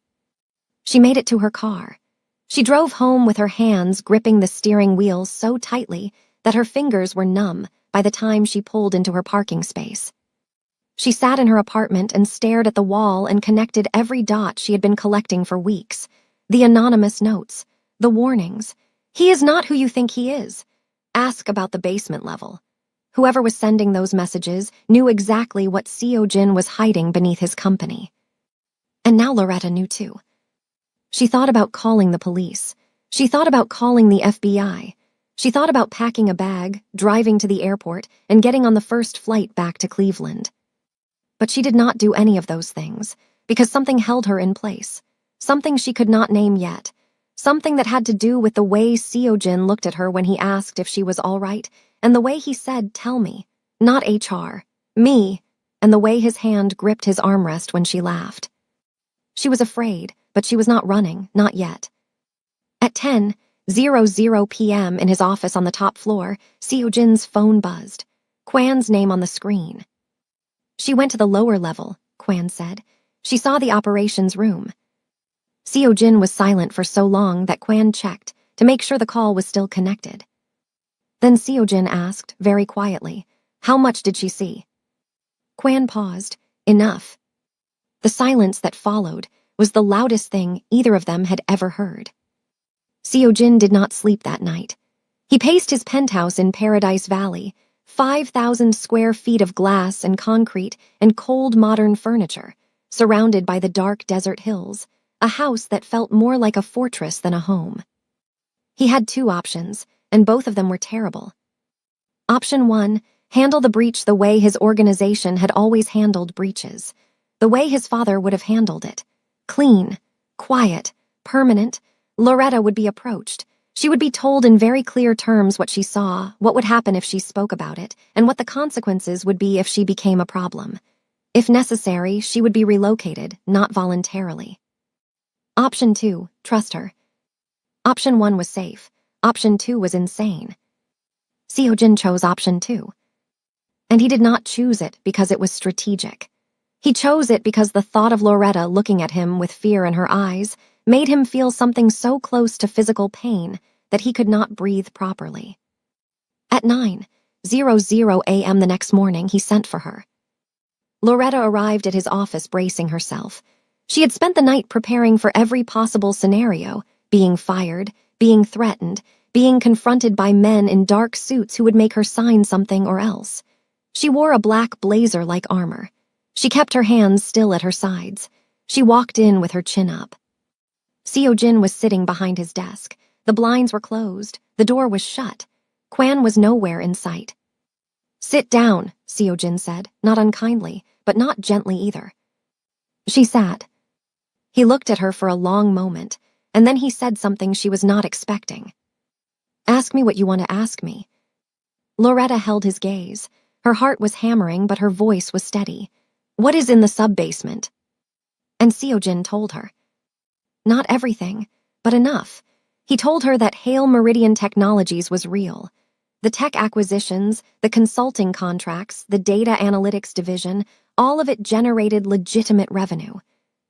She made it to her car. She drove home with her hands gripping the steering wheel so tightly that her fingers were numb by the time she pulled into her parking space. She sat in her apartment and stared at the wall and connected every dot she had been collecting for weeks. The anonymous notes, the warnings. "He is not who you think he is. Ask about the basement level." Whoever was sending those messages knew exactly what Seojin was hiding beneath his company. And now Loretta knew too. She thought about calling the police. She thought about calling the FBI. She thought about packing a bag, driving to the airport, and getting on the first flight back to Cleveland. But she did not do any of those things, because something held her in place, something she could not name yet, something that had to do with the way Seojin looked at her when he asked if she was all right, and the way he said, "Tell me," not HR, me, and the way his hand gripped his armrest when she laughed. She was afraid, but she was not running, not yet. At 10:00 p.m. in his office on the top floor, Seojin's phone buzzed. Kwan's name on the screen. She went to the lower level, Kwan said. She saw the operations room. Seojin was silent for so long that Kwan checked to make sure the call was still connected. Then Seojin asked, very quietly, how much did she see? Kwan paused. Enough. The silence that followed was the loudest thing either of them had ever heard. Seojin did not sleep that night. He paced his penthouse in Paradise Valley, 5,000 square feet of glass and concrete and cold modern furniture, surrounded by the dark desert hills, a house that felt more like a fortress than a home. He had two options, and both of them were terrible. Option 1, handle the breach the way his organization had always handled breaches, the way his father would have handled it. Clean, quiet, permanent. Loretta would be approached. She would be told in very clear terms what she saw, what would happen if she spoke about it, and what the consequences would be if she became a problem. If necessary, she would be relocated, not voluntarily. Option 2, trust her. Option 1 was safe. Option 2 was insane. Seojin chose option 2. And he did not choose it because it was strategic. He chose it because the thought of Loretta looking at him with fear in her eyes made him feel something so close to physical pain that he could not breathe properly. At 9:00 a.m. the next morning, he sent for her. Loretta arrived at his office bracing herself. She had spent the night preparing for every possible scenario, being fired, being threatened, being confronted by men in dark suits who would make her sign something or else. She wore a black blazer-like armor. She kept her hands still at her sides. She walked in with her chin up. Seojin was sitting behind his desk. The blinds were closed. The door was shut. Kwan was nowhere in sight. "Sit down," Seojin said, not unkindly, but not gently either. She sat. He looked at her for a long moment, and then he said something she was not expecting. "Ask me what you want to ask me." Loretta held his gaze. Her heart was hammering, but her voice was steady. "What is in the sub-basement?" And Seojin told her. Not everything, but enough. He told her that Hale Meridian Technologies was real. The tech acquisitions, the consulting contracts, the data analytics division, all of it generated legitimate revenue.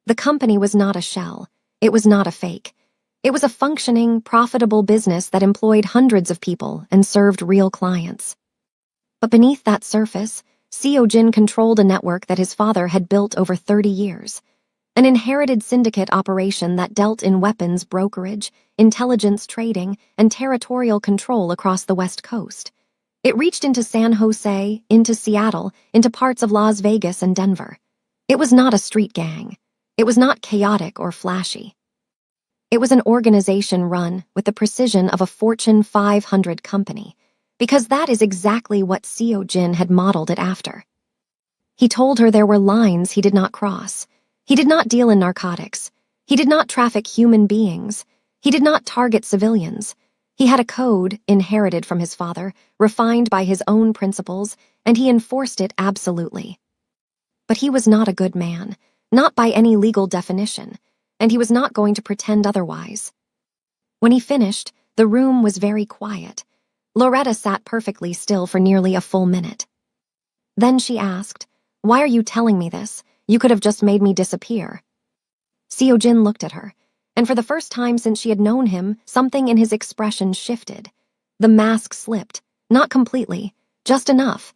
The company was not a shell. It was not a fake. It was a functioning, profitable business that employed hundreds of people and served real clients. But beneath that surface, Seojin controlled a network that his father had built over 30 years. An inherited syndicate operation that dealt in weapons brokerage, intelligence trading, and territorial control across the West Coast. It reached into San Jose, into Seattle, into parts of Las Vegas and Denver. It was not a street gang. It was not chaotic or flashy. It was an organization run with the precision of a Fortune 500 company, because that is exactly what Seojin had modeled it after. He told her there were lines he did not cross. He did not deal in narcotics. He did not traffic human beings. He did not target civilians. He had a code, inherited from his father, refined by his own principles, and he enforced it absolutely. But he was not a good man, not by any legal definition, and he was not going to pretend otherwise. When he finished, the room was very quiet. Loretta sat perfectly still for nearly a full minute. Then she asked, "Why are you telling me this? You could have just made me disappear." Seojin looked at her, and for the first time since she had known him, something in his expression shifted. The mask slipped, not completely, just enough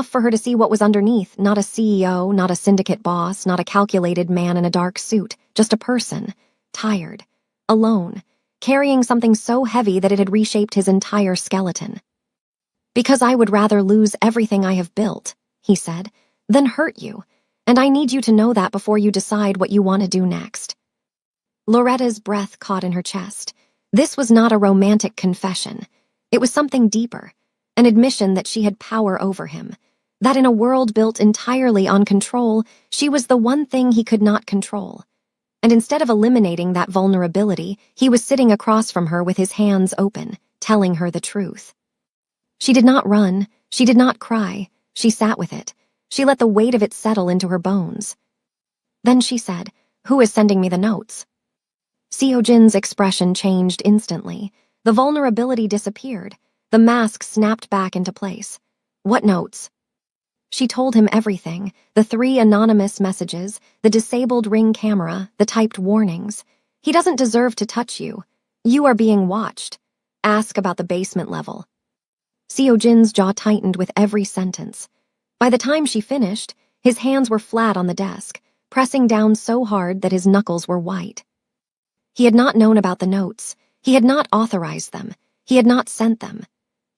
for her to see what was underneath, not a CEO, not a syndicate boss, not a calculated man in a dark suit, just a person, tired, alone, carrying something so heavy that it had reshaped his entire skeleton. "Because I would rather lose everything I have built," he said, "than hurt you. And I need you to know that before you decide what you want to do next." Loretta's breath caught in her chest. This was not a romantic confession. It was something deeper, an admission that she had power over him, That in a world built entirely on control, she was the one thing he could not control. And instead of eliminating that vulnerability, he was sitting across from her with his hands open, telling her the truth. She did not run, she did not cry, she sat with it. She let the weight of it settle into her bones. Then she said, "Who is sending me the notes?" Seojin's expression changed instantly. The vulnerability disappeared. The mask snapped back into place. "What notes?" She told him everything, the 3 anonymous messages, the disabled Ring camera, the typed warnings. "He doesn't deserve to touch you. You are being watched. Ask about the basement level." Seojin's jaw tightened with every sentence. By the time she finished, his hands were flat on the desk, pressing down so hard that his knuckles were white. He had not known about the notes. He had not authorized them. He had not sent them.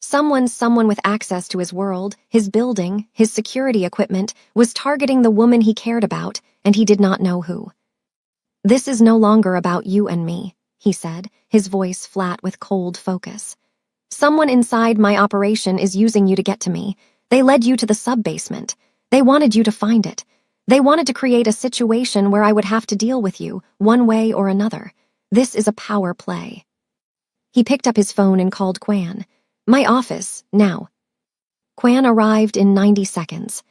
Someone with access to his world, his building, his security equipment, was targeting the woman he cared about, and he did not know who. "This is no longer about you and me," he said, his voice flat with cold focus. "Someone inside my operation is using you to get to me. They led you to the sub-basement. They wanted you to find it. They wanted to create a situation where I would have to deal with you, one way or another. This is a power play." He picked up his phone and called Kwan. "My office, now." Kwan arrived in 90 seconds.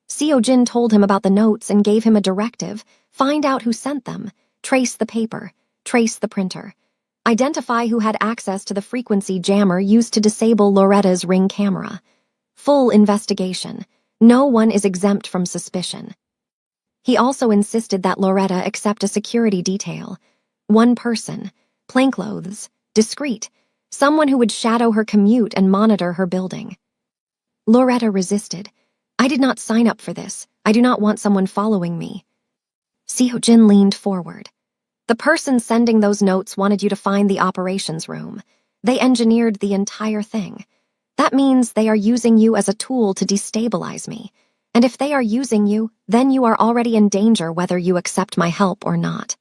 Seojin told him about the notes and gave him a directive: find out who sent them, trace the paper, trace the printer, identify who had access to the frequency jammer used to disable Loretta's Ring camera. Full investigation. No one is exempt from suspicion. He also insisted that Loretta accept a security detail. One person, plainclothes, discreet, someone who would shadow her commute and monitor her building. Loretta resisted. "I did not sign up for this. I do not want someone following me." Seojin leaned forward. "The person sending those notes wanted you to find the operations room. They engineered the entire thing. That means they are using you as a tool to destabilize me. And if they are using you, then you are already in danger whether you accept my help or not."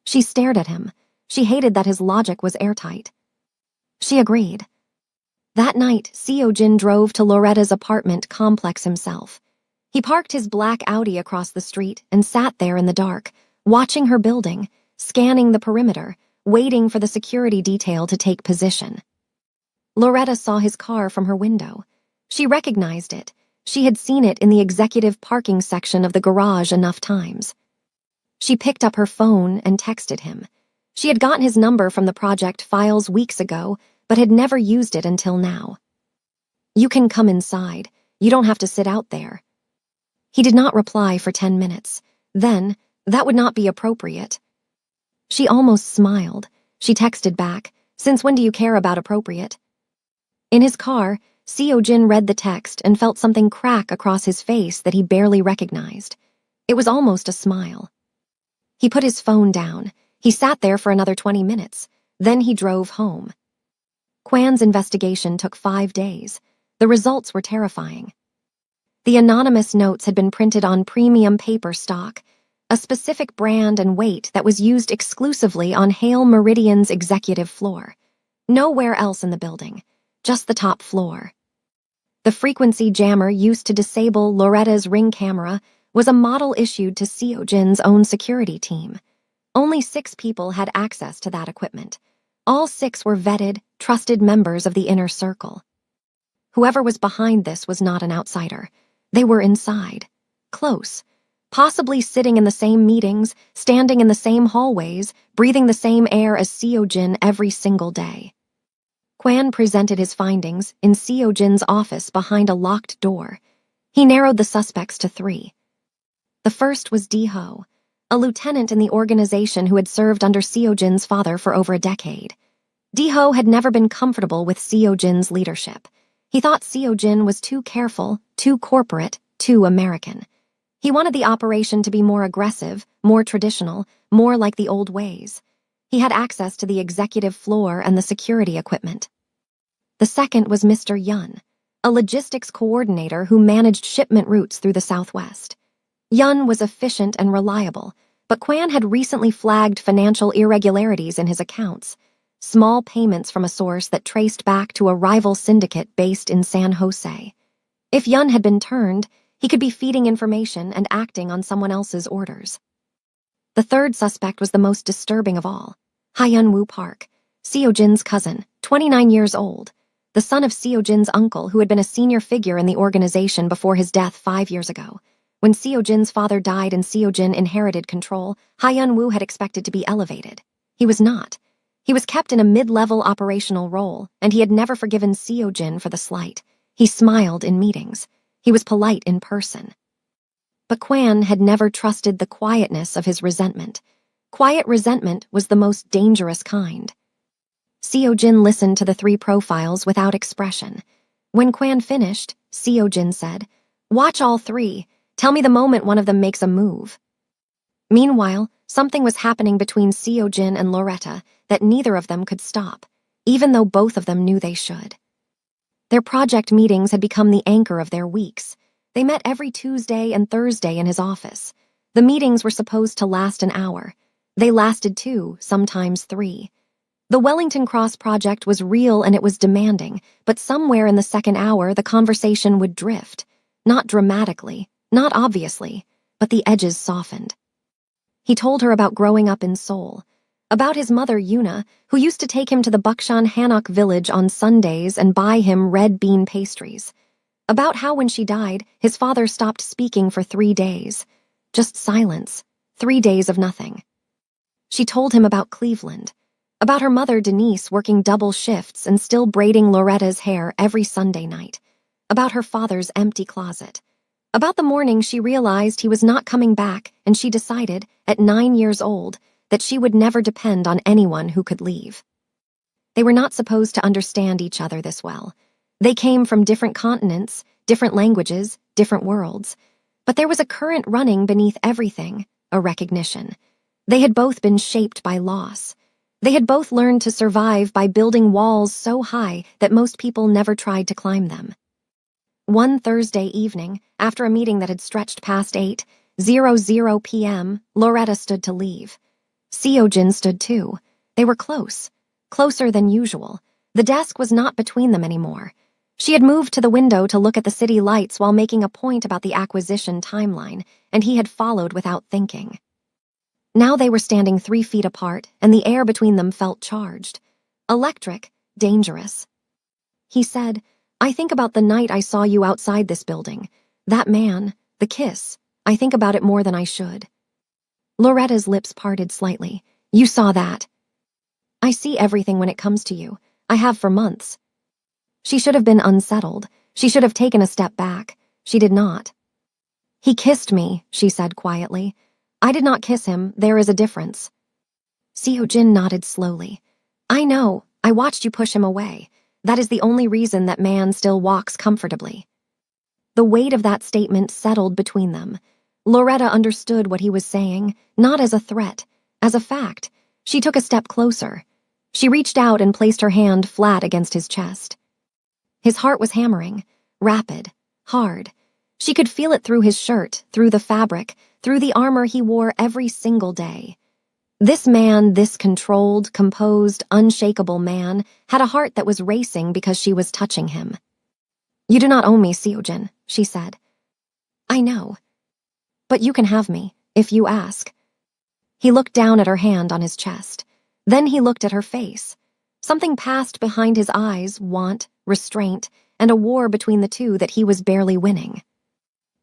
She stared at him. She hated that his logic was airtight. She agreed. That night, Seojin drove to Loretta's apartment complex himself. He parked his black Audi across the street and sat there in the dark, watching her building, scanning the perimeter, waiting for the security detail to take position. Loretta saw his car from her window. She recognized it. She had seen it in the executive parking section of the garage enough times. She picked up her phone and texted him. She had gotten his number from the project files weeks ago, but had never used it until now. "You can come inside. You don't have to sit out there." He did not reply for 10 minutes. Then, "That would not be appropriate." She almost smiled. She texted back, "Since when do you care about appropriate?" In his car, Seojin read the text and felt something crack across his face that he barely recognized. It was almost a smile. He put his phone down. He sat there for another 20 minutes. Then he drove home. Kwan's investigation took 5 days. The results were terrifying. The anonymous notes had been printed on premium paper stock, a specific brand and weight that was used exclusively on Hale Meridian's executive floor. Nowhere else in the building, just the top floor. The frequency jammer used to disable Loretta's Ring camera was a model issued to Seojin's own security team. Only 6 people had access to that equipment. All 6 were vetted, trusted members of the inner circle. Whoever was behind this was not an outsider. They were inside, close, possibly sitting in the same meetings, standing in the same hallways, breathing the same air as Seojin every single day. Kwan presented his findings in Seojin's office behind a locked door. He narrowed the suspects to 3. The first was Di-ho, a lieutenant in the organization who had served under Seojin's father for over a decade. Di-ho had never been comfortable with Seojin's leadership. He thought Seojin was too careful, too corporate, too American. He wanted the operation to be more aggressive, more traditional, more like the old ways. He had access to the executive floor and the security equipment. The second was Mr. Yun, a logistics coordinator who managed shipment routes through the Southwest. Yun was efficient and reliable, but Kwan had recently flagged financial irregularities in his accounts, small payments from a source that traced back to a rival syndicate based in San Jose. If Yun had been turned, he could be feeding information and acting on someone else's orders. The third suspect was the most disturbing of all. Hyun-woo Park, Seo-jin's cousin, 29 years old, the son of Seo-jin's uncle who had been a senior figure in the organization before his death 5 years ago. When Seo-jin's father died and Seo-jin inherited control, Hyun-woo had expected to be elevated. He was not. He was kept in a mid-level operational role, and he had never forgiven Seo-jin for the slight. He smiled in meetings. He was polite in person. But Kwan had never trusted the quietness of his resentment. Quiet resentment was the most dangerous kind. Seo-jin listened to the 3 profiles without expression. When Kwan finished, Seo-jin said, "Watch all 3. Tell me the moment one of them makes a move." Meanwhile, something was happening between Seo-jin and Loretta that neither of them could stop, even though both of them knew they should. Their project meetings had become the anchor of their weeks. They met every Tuesday and Thursday in his office. The meetings were supposed to last an hour. They lasted 2, sometimes 3. The Wellington Cross project was real and it was demanding, but somewhere in the second hour the conversation would drift. Not dramatically, not obviously, but the edges softened. He told her about growing up in Seoul, about his mother Yuna, who used to take him to the Bukshan Hanok village on Sundays and buy him red bean pastries. About how when she died, his father stopped speaking for 3 days. Just silence. 3 days of nothing. She told him about Cleveland, about her mother Denise working double shifts and still braiding Loretta's hair every Sunday night, about her father's empty closet, about the morning she realized he was not coming back and she decided, at 9 years old, that she would never depend on anyone who could leave. They were not supposed to understand each other this well. They came from different continents, different languages, different worlds. But there was a current running beneath everything, a recognition. They had both been shaped by loss. They had both learned to survive by building walls so high that most people never tried to climb them. One Thursday evening, after a meeting that had stretched past 8:00 p.m., Loretta stood to leave. Seo-jin stood too. They were close. Closer than usual. The desk was not between them anymore. She had moved to the window to look at the city lights while making a point about the acquisition timeline, and he had followed without thinking. Now they were standing 3 feet apart, and the air between them felt charged. Electric, dangerous. He said, "I think about the night I saw you outside this building. That man, the kiss, I think about it more than I should." Loretta's lips parted slightly. "You saw that." "I see everything when it comes to you. I have for months." She should have been unsettled. She should have taken a step back. She did not. "He kissed me," she said quietly. "I did not kiss him. There is a difference." Seo-jin nodded slowly. "I know. I watched you push him away. That is the only reason that man still walks comfortably." The weight of that statement settled between them. Loretta understood what he was saying, not as a threat, as a fact. She took a step closer. She reached out and placed her hand flat against his chest. His heart was hammering, rapid, hard. She could feel it through his shirt, through the fabric, through the armor he wore every single day. This man, this controlled, composed, unshakable man, had a heart that was racing because she was touching him. "You do not own me, Seo-jin," she said. "I know. But you can have me, if you ask." He looked down at her hand on his chest. Then he looked at her face. Something passed behind his eyes, want, restraint, and a war between the two that he was barely winning.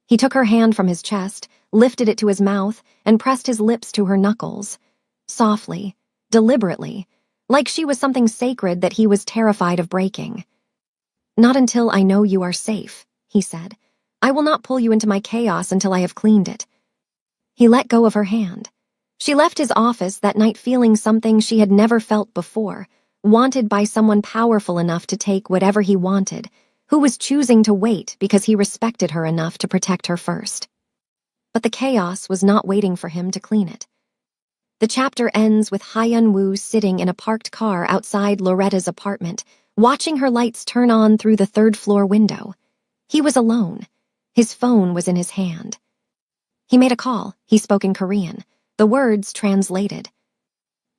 He took her hand from his chest, lifted it to his mouth, and pressed his lips to her knuckles. Softly, deliberately, like she was something sacred that he was terrified of breaking. "Not until I know you are safe," he said. "I will not pull you into my chaos until I have cleaned it." He let go of her hand. She left his office that night feeling something she had never felt before, wanted by someone powerful enough to take whatever he wanted, who was choosing to wait because he respected her enough to protect her first. But the chaos was not waiting for him to clean it. The chapter ends with Hyun-woo sitting in a parked car outside Loretta's apartment, watching her lights turn on through the third-floor window. He was alone. His phone was in his hand. He made a call. He spoke in Korean. The words translated.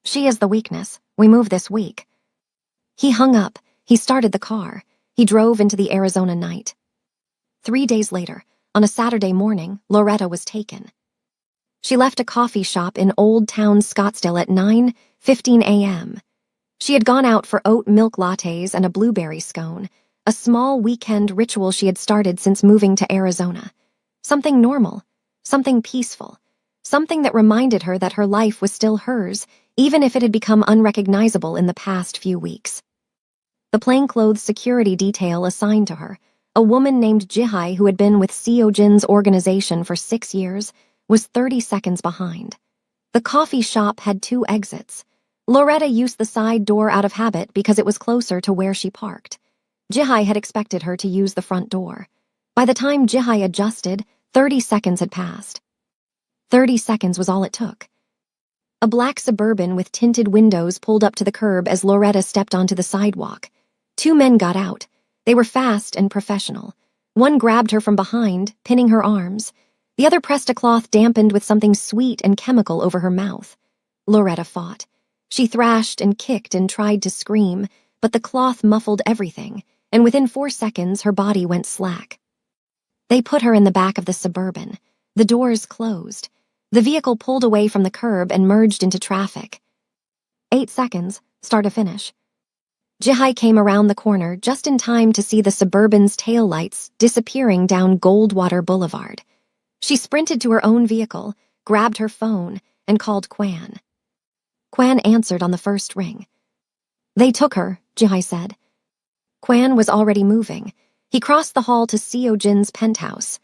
"She is the weakness. We move this week." He hung up. He started the car. He drove into the Arizona night. 3 days later, on a Saturday morning, Loretta was taken. She left a coffee shop in Old Town Scottsdale at 9:15 a.m. She had gone out for oat milk lattes and a blueberry scone, a small weekend ritual she had started since moving to Arizona. Something normal, something peaceful, something that reminded her that her life was still hers, even if it had become unrecognizable in the past few weeks. The plainclothes security detail assigned to her, a woman named Jihai who had been with Seo Jin's organization for 6 years, was 30 seconds behind. The coffee shop had 2 exits. Loretta used the side door out of habit because it was closer to where she parked. Jihai had expected her to use the front door. By the time Jihai adjusted, 30 seconds had passed. 30 seconds was all it took. A black Suburban with tinted windows pulled up to the curb as Loretta stepped onto the sidewalk. 2 men got out. They were fast and professional. One grabbed her from behind, pinning her arms. The other pressed a cloth dampened with something sweet and chemical over her mouth. Loretta fought. She thrashed and kicked and tried to scream, but the cloth muffled everything, and within 4 seconds her body went slack. They put her in the back of the Suburban. The doors closed. The vehicle pulled away from the curb and merged into traffic. 8 seconds, start to finish. Jihai came around the corner just in time to see the Suburban's taillights disappearing down Goldwater Boulevard. She sprinted to her own vehicle, grabbed her phone, and called Kwan. Kwan answered on the first ring. They took her, Jihai said. Kwan was already moving. He crossed the hall to Seo Jin's penthouse.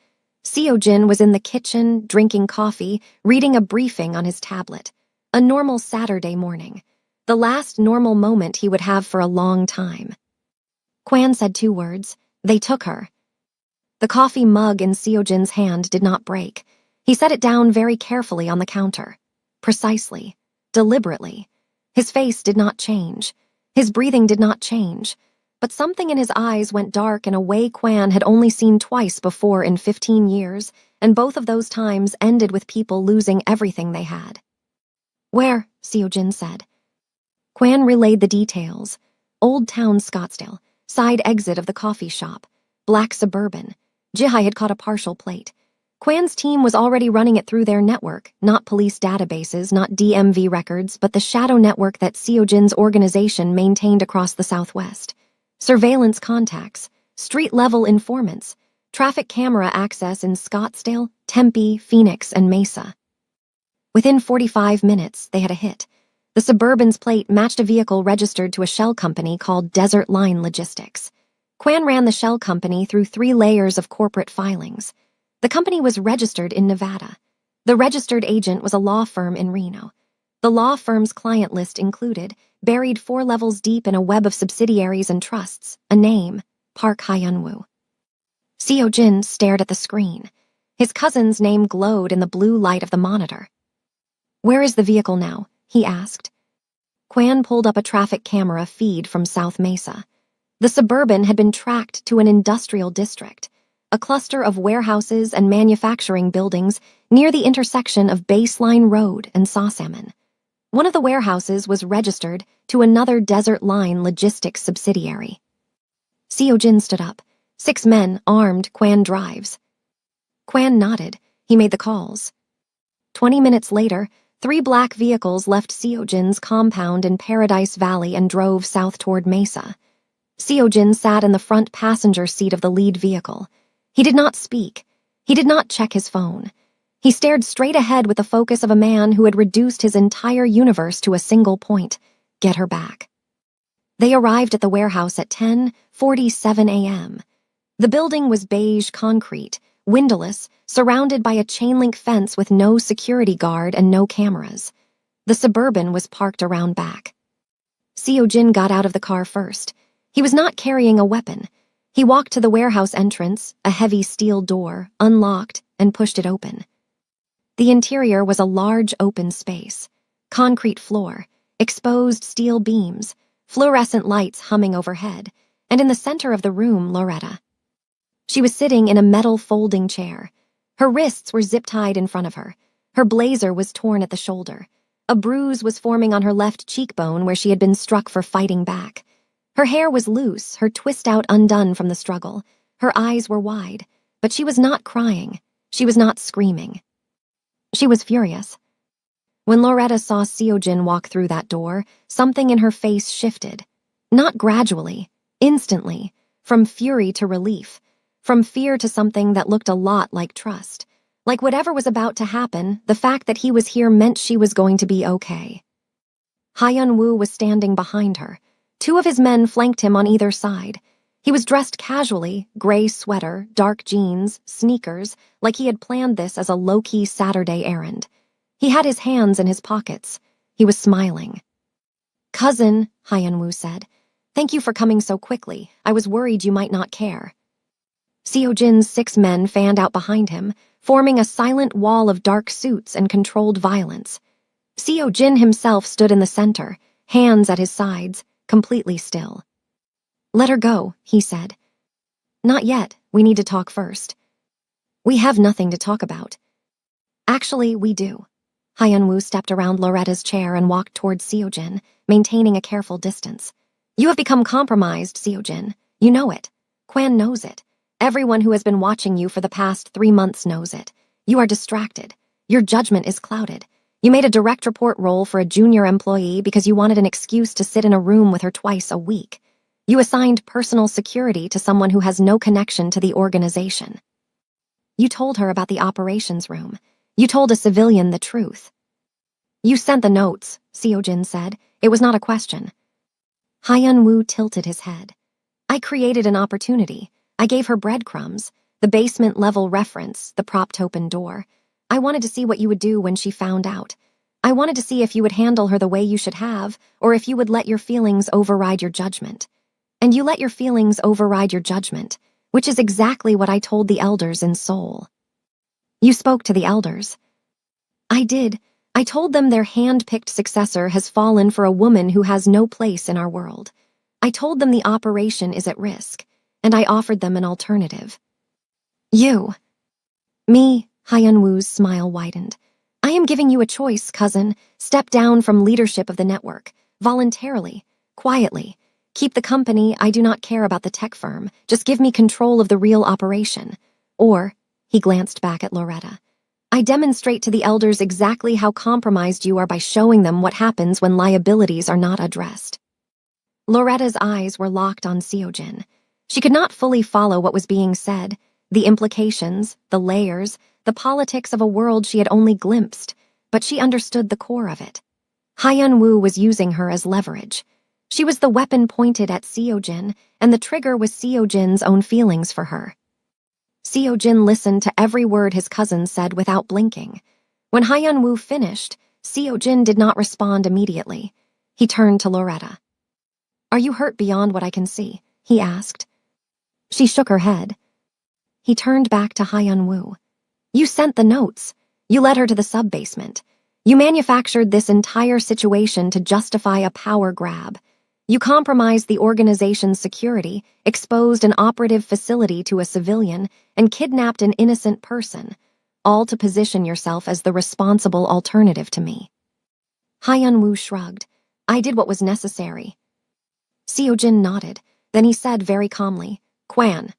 Seo Jin was in the kitchen, drinking coffee, reading a briefing on his tablet. A normal Saturday morning. The last normal moment he would have for a long time. Kwan said 2 words. They took her. The coffee mug in Seo Jin's hand did not break. He set it down very carefully on the counter. Precisely. Deliberately. His face did not change. His breathing did not change. But something in his eyes went dark in a way Kwan had only seen twice before in 15 years, and both of those times ended with people losing everything they had. Where? Seo Jin said. Kwan relayed the details. Old Town Scottsdale, side exit of the coffee shop, black Suburban. Jihai had caught a partial plate. Kwan's team was already running it through their network, not police databases, not DMV records, but the shadow network that Seo Jin's organization maintained across the Southwest. Surveillance contacts, street-level informants, traffic camera access in Scottsdale, Tempe, Phoenix, and Mesa. Within 45 minutes, they had a hit. The Suburban's plate matched a vehicle registered to a shell company called Desert Line Logistics. Kwan ran the shell company through 3 layers of corporate filings. The company was registered in Nevada. The registered agent was a law firm in Reno. The law firm's client list included, buried 4 levels deep in a web of subsidiaries and trusts, a name, Park Hyunwoo. Seo Jin stared at the screen. His cousin's name glowed in the blue light of the monitor. Where is the vehicle now? He asked. Kwan pulled up a traffic camera feed from South Mesa. The Suburban had been tracked to an industrial district, a cluster of warehouses and manufacturing buildings near the intersection of Baseline Road and Sawsalmon. One of the warehouses was registered to another Desert Line Logistics subsidiary. Seo Jin stood up. 6 men, armed, Kwan drives. Kwan nodded. He made the calls. 20 minutes later, 3 black vehicles left Seo Jin's compound in Paradise Valley and drove south toward Mesa. Seo Jin sat in the front passenger seat of the lead vehicle. He did not speak. He did not check his phone. He stared straight ahead with the focus of a man who had reduced his entire universe to a single point: get her back. They arrived at the warehouse at 10:47 a.m. The building was beige concrete, windowless, surrounded by a chain-link fence with no security guard and no cameras. The Suburban was parked around back. Seo Jin got out of the car first. He was not carrying a weapon. He walked to the warehouse entrance, a heavy steel door, unlocked, and pushed it open. The interior was a large open space. Concrete floor, exposed steel beams, fluorescent lights humming overhead, and in the center of the room, Loretta. She was sitting in a metal folding chair. Her wrists were zip-tied in front of her. Her blazer was torn at the shoulder. A bruise was forming on her left cheekbone where she had been struck for fighting back. Her hair was loose, her twist out undone from the struggle. Her eyes were wide, But she was not crying. She was not screaming. She was furious. When Loretta saw Seojin walk through that door, something in her face shifted. Not gradually, instantly, from fury to relief, from fear to something that looked a lot like trust. Like whatever was about to happen, the fact that he was here meant she was going to be okay. Hyun-woo was standing behind her. Two of his men flanked him on either side. He was dressed casually, gray sweater, dark jeans, sneakers, like he had planned this as a low-key Saturday errand. He had his hands in his pockets. He was smiling. "Cousin," Hyun-woo said, "thank you for coming so quickly. I was worried you might not care." Seojin's 6 men fanned out behind him, forming a silent wall of dark suits and controlled violence. Seojin himself stood in the center, hands at his sides, completely still. "Let her go," he said. "Not yet. We need to talk first." "We have nothing to talk about." "Actually, we do." Hyun-woo stepped around Loretta's chair and walked towards Seojin, maintaining a careful distance. "You have become compromised, Seojin. You know it. Kwan knows it. Everyone who has been watching you for the past 3 months knows it. You are distracted. Your judgment is clouded. You made a direct report role for a junior employee because you wanted an excuse to sit in a room with her twice a week. You assigned personal security to someone who has no connection to the organization. You told her about the operations room. You told a civilian the truth. You sent the notes, Seojin said. It was not a question. Hyun-woo tilted his head. I created an opportunity. I gave her breadcrumbs, the basement-level reference, the propped-open door. I wanted to see what you would do when she found out. I wanted to see if you would handle her the way you should have, or if you would let your feelings override your judgment. And you let your feelings override your judgment, which is exactly what I told the elders in Seoul. You spoke to the elders. I did. I told them their hand-picked successor has fallen for a woman who has no place in our world. I told them the operation is at risk, and I offered them an alternative. You. Me, Hyun-woo's smile widened. I am giving you a choice, cousin. Step down from leadership of the network, voluntarily, quietly. Keep the company. I do not care about the tech firm. Just give me control of the real operation. Or, he glanced back at Loretta, I demonstrate to the elders exactly how compromised you are by showing them what happens when liabilities are not addressed. Loretta's eyes were locked on Seojin. She could not fully follow what was being said, the implications, the layers, the politics of a world she had only glimpsed, but she understood the core of it. Hyun-woo was using her as leverage. She was the weapon pointed at Seojin, and the trigger was Seojin's own feelings for her. Seojin listened to every word his cousin said without blinking. When Hyun-woo finished, Seojin did not respond immediately. He turned to Loretta. Are you hurt beyond what I can see? He asked. She shook her head. He turned back to Hyun-woo. You sent the notes. You led her to the sub-basement. You manufactured this entire situation to justify a power grab. You compromised the organization's security, exposed an operative facility to a civilian, and kidnapped an innocent person, all to position yourself as the responsible alternative to me. Hyun-woo shrugged. I did what was necessary. Seojin nodded. Then he said very calmly, Kwan.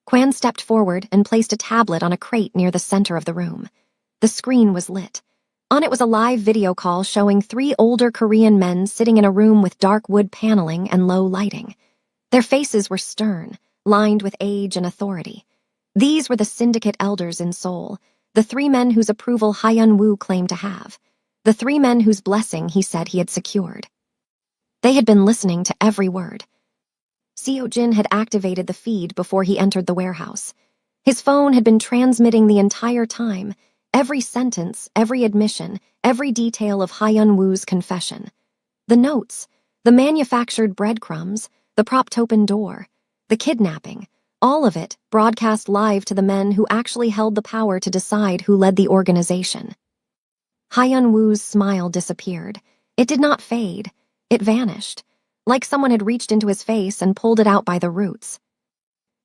Kwan stepped forward and placed a tablet on a crate near the center of the room. The screen was lit. On it was a live video call showing 3 older Korean men sitting in a room with dark wood paneling and low lighting. Their faces were stern, lined with age and authority. These were the syndicate elders in Seoul, the 3 men whose approval Hyun-woo claimed to have, the 3 men whose blessing he said he had secured. They had been listening to every word. Seojin had activated the feed before he entered the warehouse. His phone had been transmitting the entire time, every sentence, every admission, every detail of Hyun-woo's confession. The notes, the manufactured breadcrumbs, the propped-open door, the kidnapping, all of it broadcast live to the men who actually held the power to decide who led the organization. Hyun-woo's smile disappeared. It did not fade. It vanished, like someone had reached into his face and pulled it out by the roots.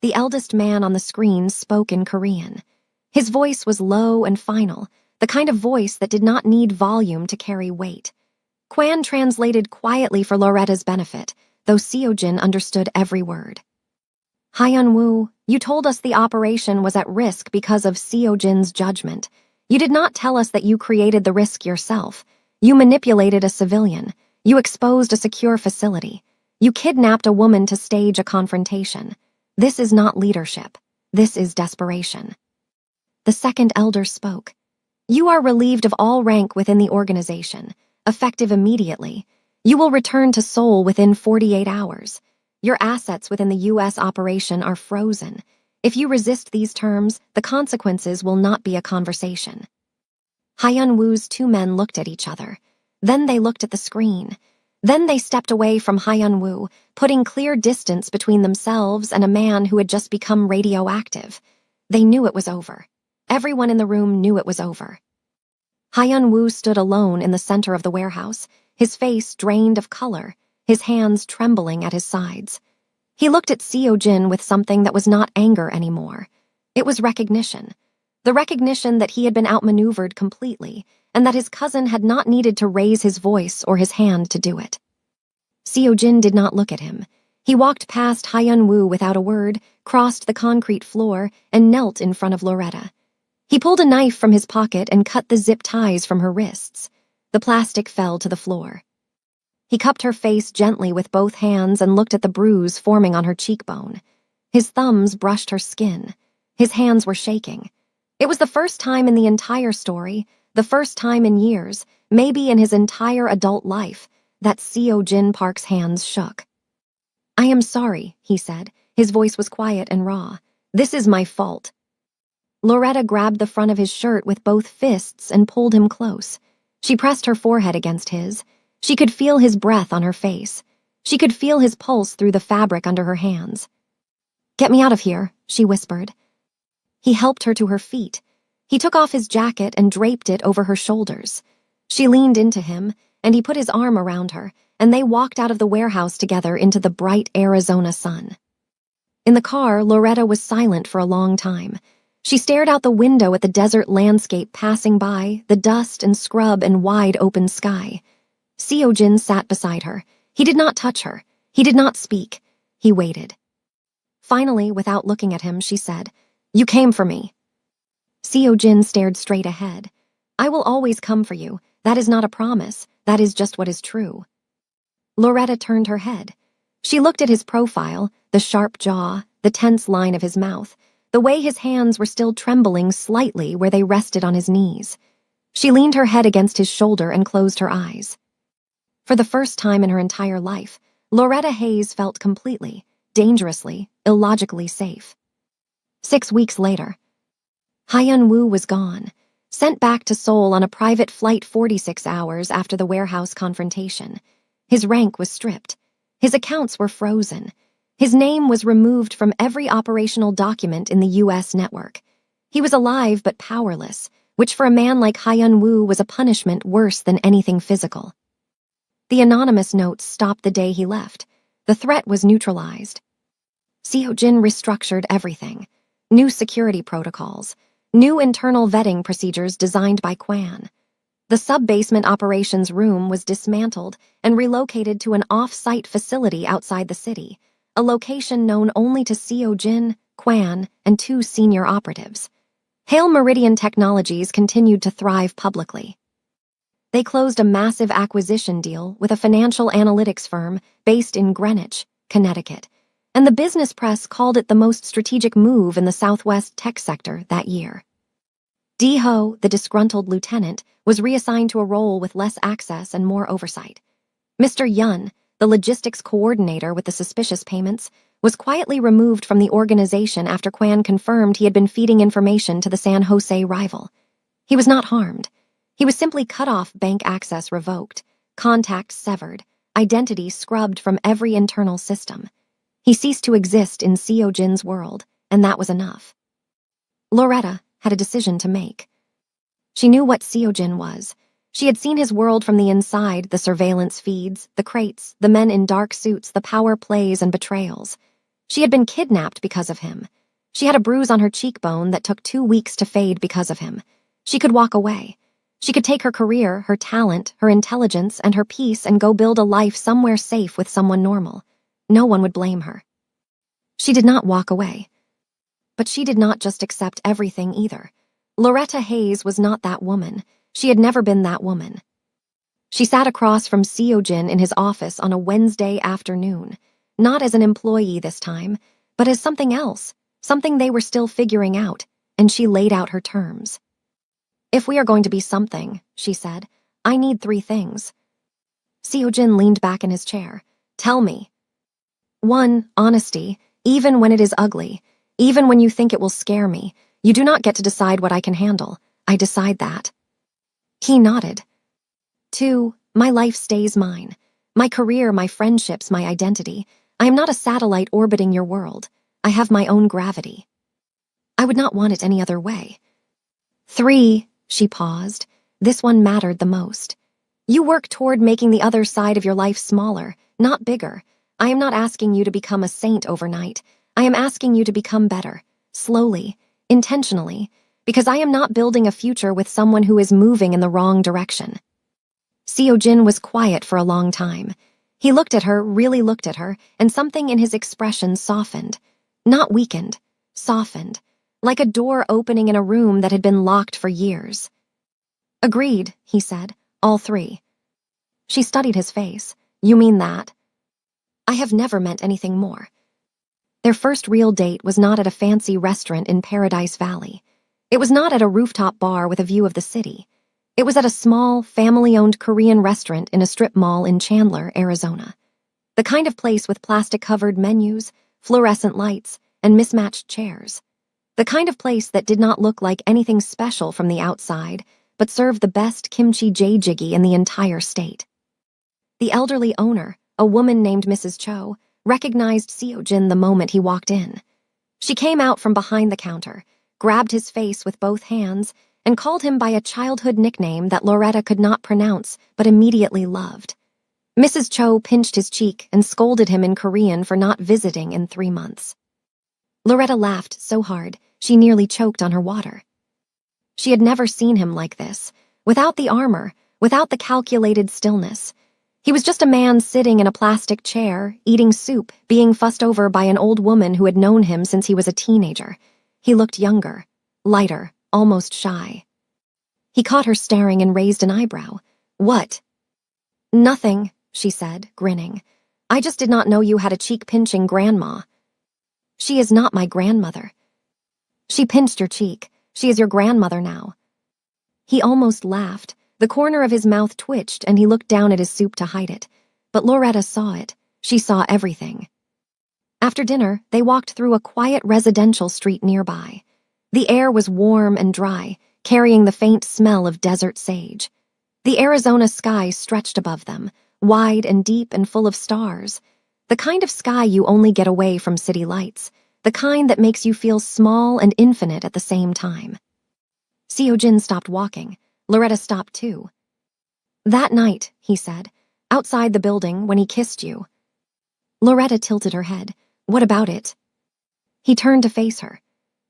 The eldest man on the screen spoke in Korean. His voice was low and final, the kind of voice that did not need volume to carry weight. Kwan translated quietly for Loretta's benefit, though Seojin understood every word. Hyun-woo, You told us the operation was at risk because of Seojin's judgment. You did not tell us that you created the risk yourself. You manipulated a civilian. You exposed a secure facility. You kidnapped a woman to stage a confrontation. This is not leadership. This is desperation. The second elder spoke. You are relieved of all rank within the organization, effective immediately. You will return to Seoul within 48 hours. Your assets within the U.S. operation are frozen. If you resist these terms, the consequences will not be a conversation. Hyun-woo's two men looked at each other. Then they looked at the screen. Then they stepped away from Hyun-woo, putting clear distance between themselves and a man who had just become radioactive. They knew it was over. Everyone in the room knew it was over. Hyun-woo stood alone in the center of the warehouse, his face drained of color, his hands trembling at his sides. He looked at Seojin with something that was not anger anymore. It was recognition. The recognition that he had been outmaneuvered completely, and that his cousin had not needed to raise his voice or his hand to do it. Seojin did not look at him. He walked past Hyun-woo without a word, crossed the concrete floor, and knelt in front of Loretta. He pulled a knife from his pocket and cut the zip ties from her wrists. The plastic fell to the floor. He cupped her face gently with both hands and looked at the bruise forming on her cheekbone. His thumbs brushed her skin. His hands were shaking. It was the first time in the entire story, the first time in years, maybe in his entire adult life, that Seojin Park's hands shook. I am sorry, he said. His voice was quiet and raw. This is my fault. Loretta grabbed the front of his shirt with both fists and pulled him close. She pressed her forehead against his. She could feel his breath on her face. She could feel his pulse through the fabric under her hands. Get me out of here, she whispered. He helped her to her feet. He took off his jacket and draped it over her shoulders. She leaned into him, and he put his arm around her, and they walked out of the warehouse together into the bright Arizona sun. In the car, Loretta was silent for a long time. She stared out the window at the desert landscape passing by, the dust and scrub and wide open sky. Seojin sat beside her. He did not touch her. He did not speak. He waited. Finally, without looking at him, she said, You came for me. Seojin stared straight ahead. I will always come for you. That is not a promise. That is just what is true. Loretta turned her head. She looked at his profile, the sharp jaw, the tense line of his mouth, the way his hands were still trembling slightly where they rested on his knees. She leaned her head against his shoulder and closed her eyes. For the first time in her entire life, Loretta Hayes felt completely, dangerously, illogically safe. 6 weeks later, Hyun-woo was gone, sent back to Seoul on a private flight 46 hours after the warehouse confrontation. His rank was stripped. His accounts were frozen. His name was removed from every operational document in the U.S. network. He was alive but powerless, which for a man like Hyun-woo was a punishment worse than anything physical. The anonymous notes stopped the day he left. The threat was neutralized. Seojin restructured everything. New security protocols, new internal vetting procedures designed by Kwan. The sub-basement operations room was dismantled and relocated to an off-site facility outside the city, a location known only to Seojin, Kwan, and 2 senior operatives. Hale Meridian Technologies continued to thrive publicly. They closed a massive acquisition deal with a financial analytics firm based in Greenwich, Connecticut, and the business press called it the most strategic move in the Southwest tech sector that year. Dee-ho, the disgruntled lieutenant, was reassigned to a role with less access and more oversight. Mr. Yun, the logistics coordinator with the suspicious payments, was quietly removed from the organization after Kwan confirmed he had been feeding information to the San Jose rival. He was not harmed. He was simply cut off, bank access revoked, contacts severed, identity scrubbed from every internal system. He ceased to exist in Seojin's world, and that was enough. Loretta had a decision to make. She knew what Seojin was. She had seen his world from the inside, the surveillance feeds, the crates, the men in dark suits, the power plays and betrayals. She had been kidnapped because of him. She had a bruise on her cheekbone that took 2 weeks to fade because of him. She could walk away. She could take her career, her talent, her intelligence, and her peace and go build a life somewhere safe with someone normal. No one would blame her. She did not walk away. But she did not just accept everything either. Loretta Hayes was not that woman. She had never been that woman. She sat across from Seojin in his office on a Wednesday afternoon, not as an employee this time, but as something else, something they were still figuring out, and she laid out her terms. "If we are going to be something," she said, "I need 3 things." Seojin leaned back in his chair. "Tell me." 1. Honesty, even when it is ugly, even when you think it will scare me. You do not get to decide what I can handle. I decide that. He nodded. 2. My life stays mine. My career, my friendships, my identity. I am not a satellite orbiting your world. I have my own gravity. I would not want it any other way. 3. She paused. This one mattered the most. You work toward making the other side of your life smaller, not bigger. I am not asking you to become a saint overnight. I am asking you to become better, slowly, intentionally, because I am not building a future with someone who is moving in the wrong direction. Seojin was quiet for a long time. He looked at her, really looked at her, and something in his expression softened. Not weakened, softened, like a door opening in a room that had been locked for years. "Agreed," he said, "all 3. She studied his face. "You mean that?" "I have never meant anything more." Their first real date was not at a fancy restaurant in Paradise Valley. It was not at a rooftop bar with a view of the city. It was at a small, family-owned Korean restaurant in a strip mall in Chandler, Arizona. The kind of place with plastic-covered menus, fluorescent lights, and mismatched chairs. The kind of place that did not look like anything special from the outside, but served the best kimchi jjigae in the entire state. The elderly owner, a woman named Mrs. Cho, recognized Seojin the moment he walked in. She came out from behind the counter, grabbed his face with both hands, and called him by a childhood nickname that Loretta could not pronounce but immediately loved. Mrs. Cho pinched his cheek and scolded him in Korean for not visiting in 3 months. Loretta laughed so hard she nearly choked on her water. She had never seen him like this, without the armor, without the calculated stillness. He was just a man sitting in a plastic chair, eating soup, being fussed over by an old woman who had known him since he was a teenager. He looked younger, lighter, almost shy. He caught her staring and raised an eyebrow. "What?" "Nothing," she said, grinning. "I just did not know you had a cheek-pinching grandma." "She is not my grandmother." "She pinched your cheek. She is your grandmother now." He almost laughed. The corner of his mouth twitched and he looked down at his soup to hide it. But Loretta saw it. She saw everything. After dinner, they walked through a quiet residential street nearby. The air was warm and dry, carrying the faint smell of desert sage. The Arizona sky stretched above them, wide and deep and full of stars. The kind of sky you only get away from city lights, the kind that makes you feel small and infinite at the same time. Seojin stopped walking. Loretta stopped too. "That night," he said, "outside the building when he kissed you." Loretta tilted her head. "What about it?" He turned to face her.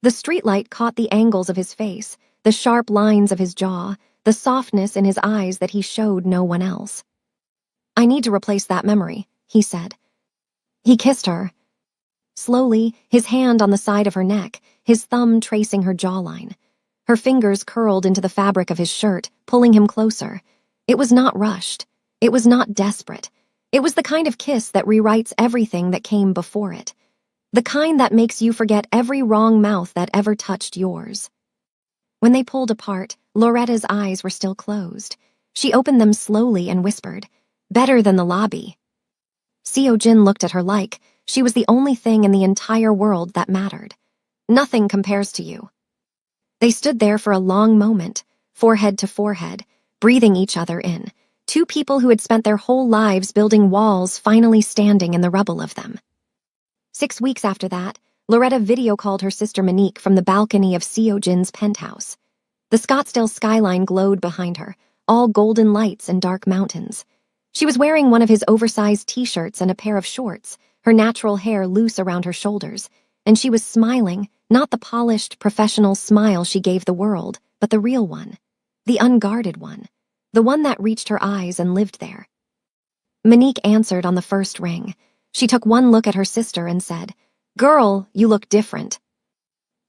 The streetlight caught the angles of his face, the sharp lines of his jaw, the softness in his eyes that he showed no one else. "I need to replace that memory," he said. He kissed her. Slowly, his hand on the side of her neck, his thumb tracing her jawline. Her fingers curled into the fabric of his shirt, pulling him closer. It was not rushed. It was not desperate. It was the kind of kiss that rewrites everything that came before it. The kind that makes you forget every wrong mouth that ever touched yours. When they pulled apart, Loretta's eyes were still closed. She opened them slowly and whispered, "Better than the lobby." Seojin looked at her like she was the only thing in the entire world that mattered. "Nothing compares to you." They stood there for a long moment, forehead to forehead, breathing each other in. 2 people who had spent their whole lives building walls finally standing in the rubble of them. 6 weeks after that, Loretta video-called her sister Monique from the balcony of Seojin's penthouse. The Scottsdale skyline glowed behind her, all golden lights and dark mountains. She was wearing one of his oversized t-shirts and a pair of shorts, her natural hair loose around her shoulders, and she was smiling, not the polished, professional smile she gave the world, but the real one, the unguarded one, the one that reached her eyes and lived there. Monique answered on the first ring. She took one look at her sister and said, "Girl, you look different."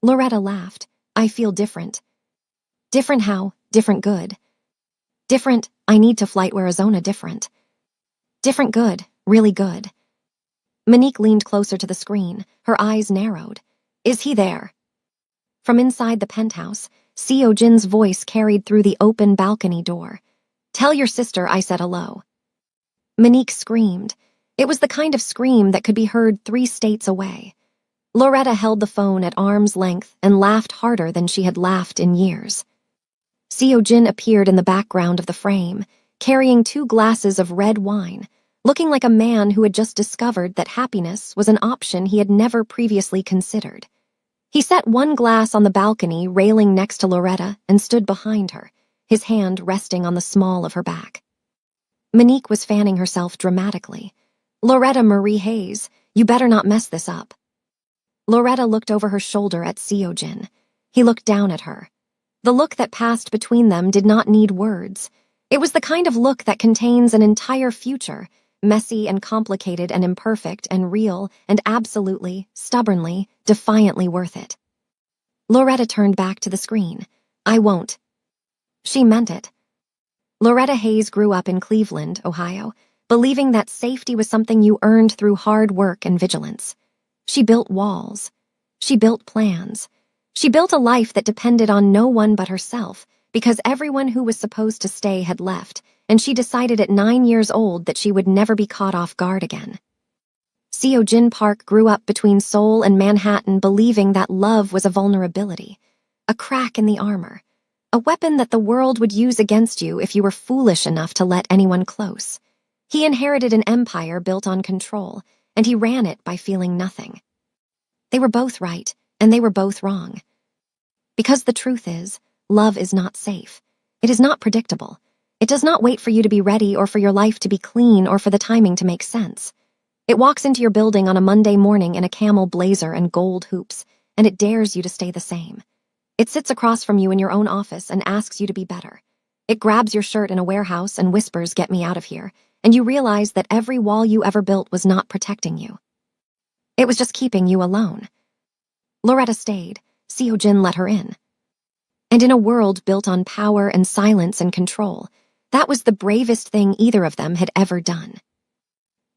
Loretta laughed. I feel different. Different how? Different good. Different, I need to flight Arizona different. Different good, really good. Monique leaned closer to the screen, her eyes narrowed. Is he there? From inside the penthouse, Seo Jin's voice carried through the open balcony door. Tell your sister I said hello. Monique screamed. It was the kind of scream that could be heard 3 states away. Loretta held the phone at arm's length and laughed harder than she had laughed in years. Seo Jin appeared in the background of the frame, carrying 2 glasses of red wine, looking like a man who had just discovered that happiness was an option he had never previously considered. He set 1 glass on the balcony railing next to Loretta and stood behind her, his hand resting on the small of her back. Monique was fanning herself dramatically. Loretta Marie Hayes, you better not mess this up. Loretta looked over her shoulder at Seo Jin. He looked down at her. The look that passed between them did not need words. It was the kind of look that contains an entire future, messy and complicated and imperfect and real and absolutely, stubbornly, defiantly worth it. Loretta turned back to the screen. I won't. She meant it. Loretta Hayes grew up in Cleveland, Ohio, believing that safety was something you earned through hard work and vigilance. She built walls. She built plans. She built a life that depended on no one but herself, because everyone who was supposed to stay had left, and she decided at 9 years old that she would never be caught off guard again. Seo Jin Park grew up between Seoul and Manhattan believing that love was a vulnerability, a crack in the armor, a weapon that the world would use against you if you were foolish enough to let anyone close. He inherited an empire built on control, and he ran it by feeling nothing. They were both right, and they were both wrong. Because the truth is, love is not safe. It is not predictable. It does not wait for you to be ready or for your life to be clean or for the timing to make sense. It walks into your building on a Monday morning in a camel blazer and gold hoops, and it dares you to stay the same. It sits across from you in your own office and asks you to be better. It grabs your shirt in a warehouse and whispers, "Get me out of here," and you realize that every wall you ever built was not protecting you. It was just keeping you alone. Loretta stayed. Seo Jin let her in. And in a world built on power and silence and control, that was the bravest thing either of them had ever done.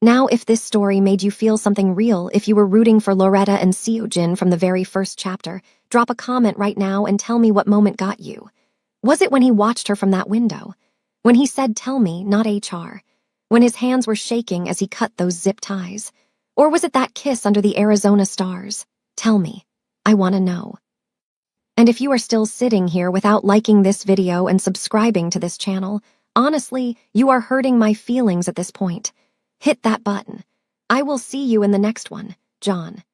Now, if this story made you feel something real, if you were rooting for Loretta and Seo Jin from the very first chapter, drop a comment right now and tell me what moment got you. Was it when he watched her from that window? When he said, "Tell me, not HR"? When his hands were shaking as he cut those zip ties? Or was it that kiss under the Arizona stars? Tell me. I want to know. And if you are still sitting here without liking this video and subscribing to this channel, honestly, you are hurting my feelings at this point. Hit that button. I will see you in the next one, John.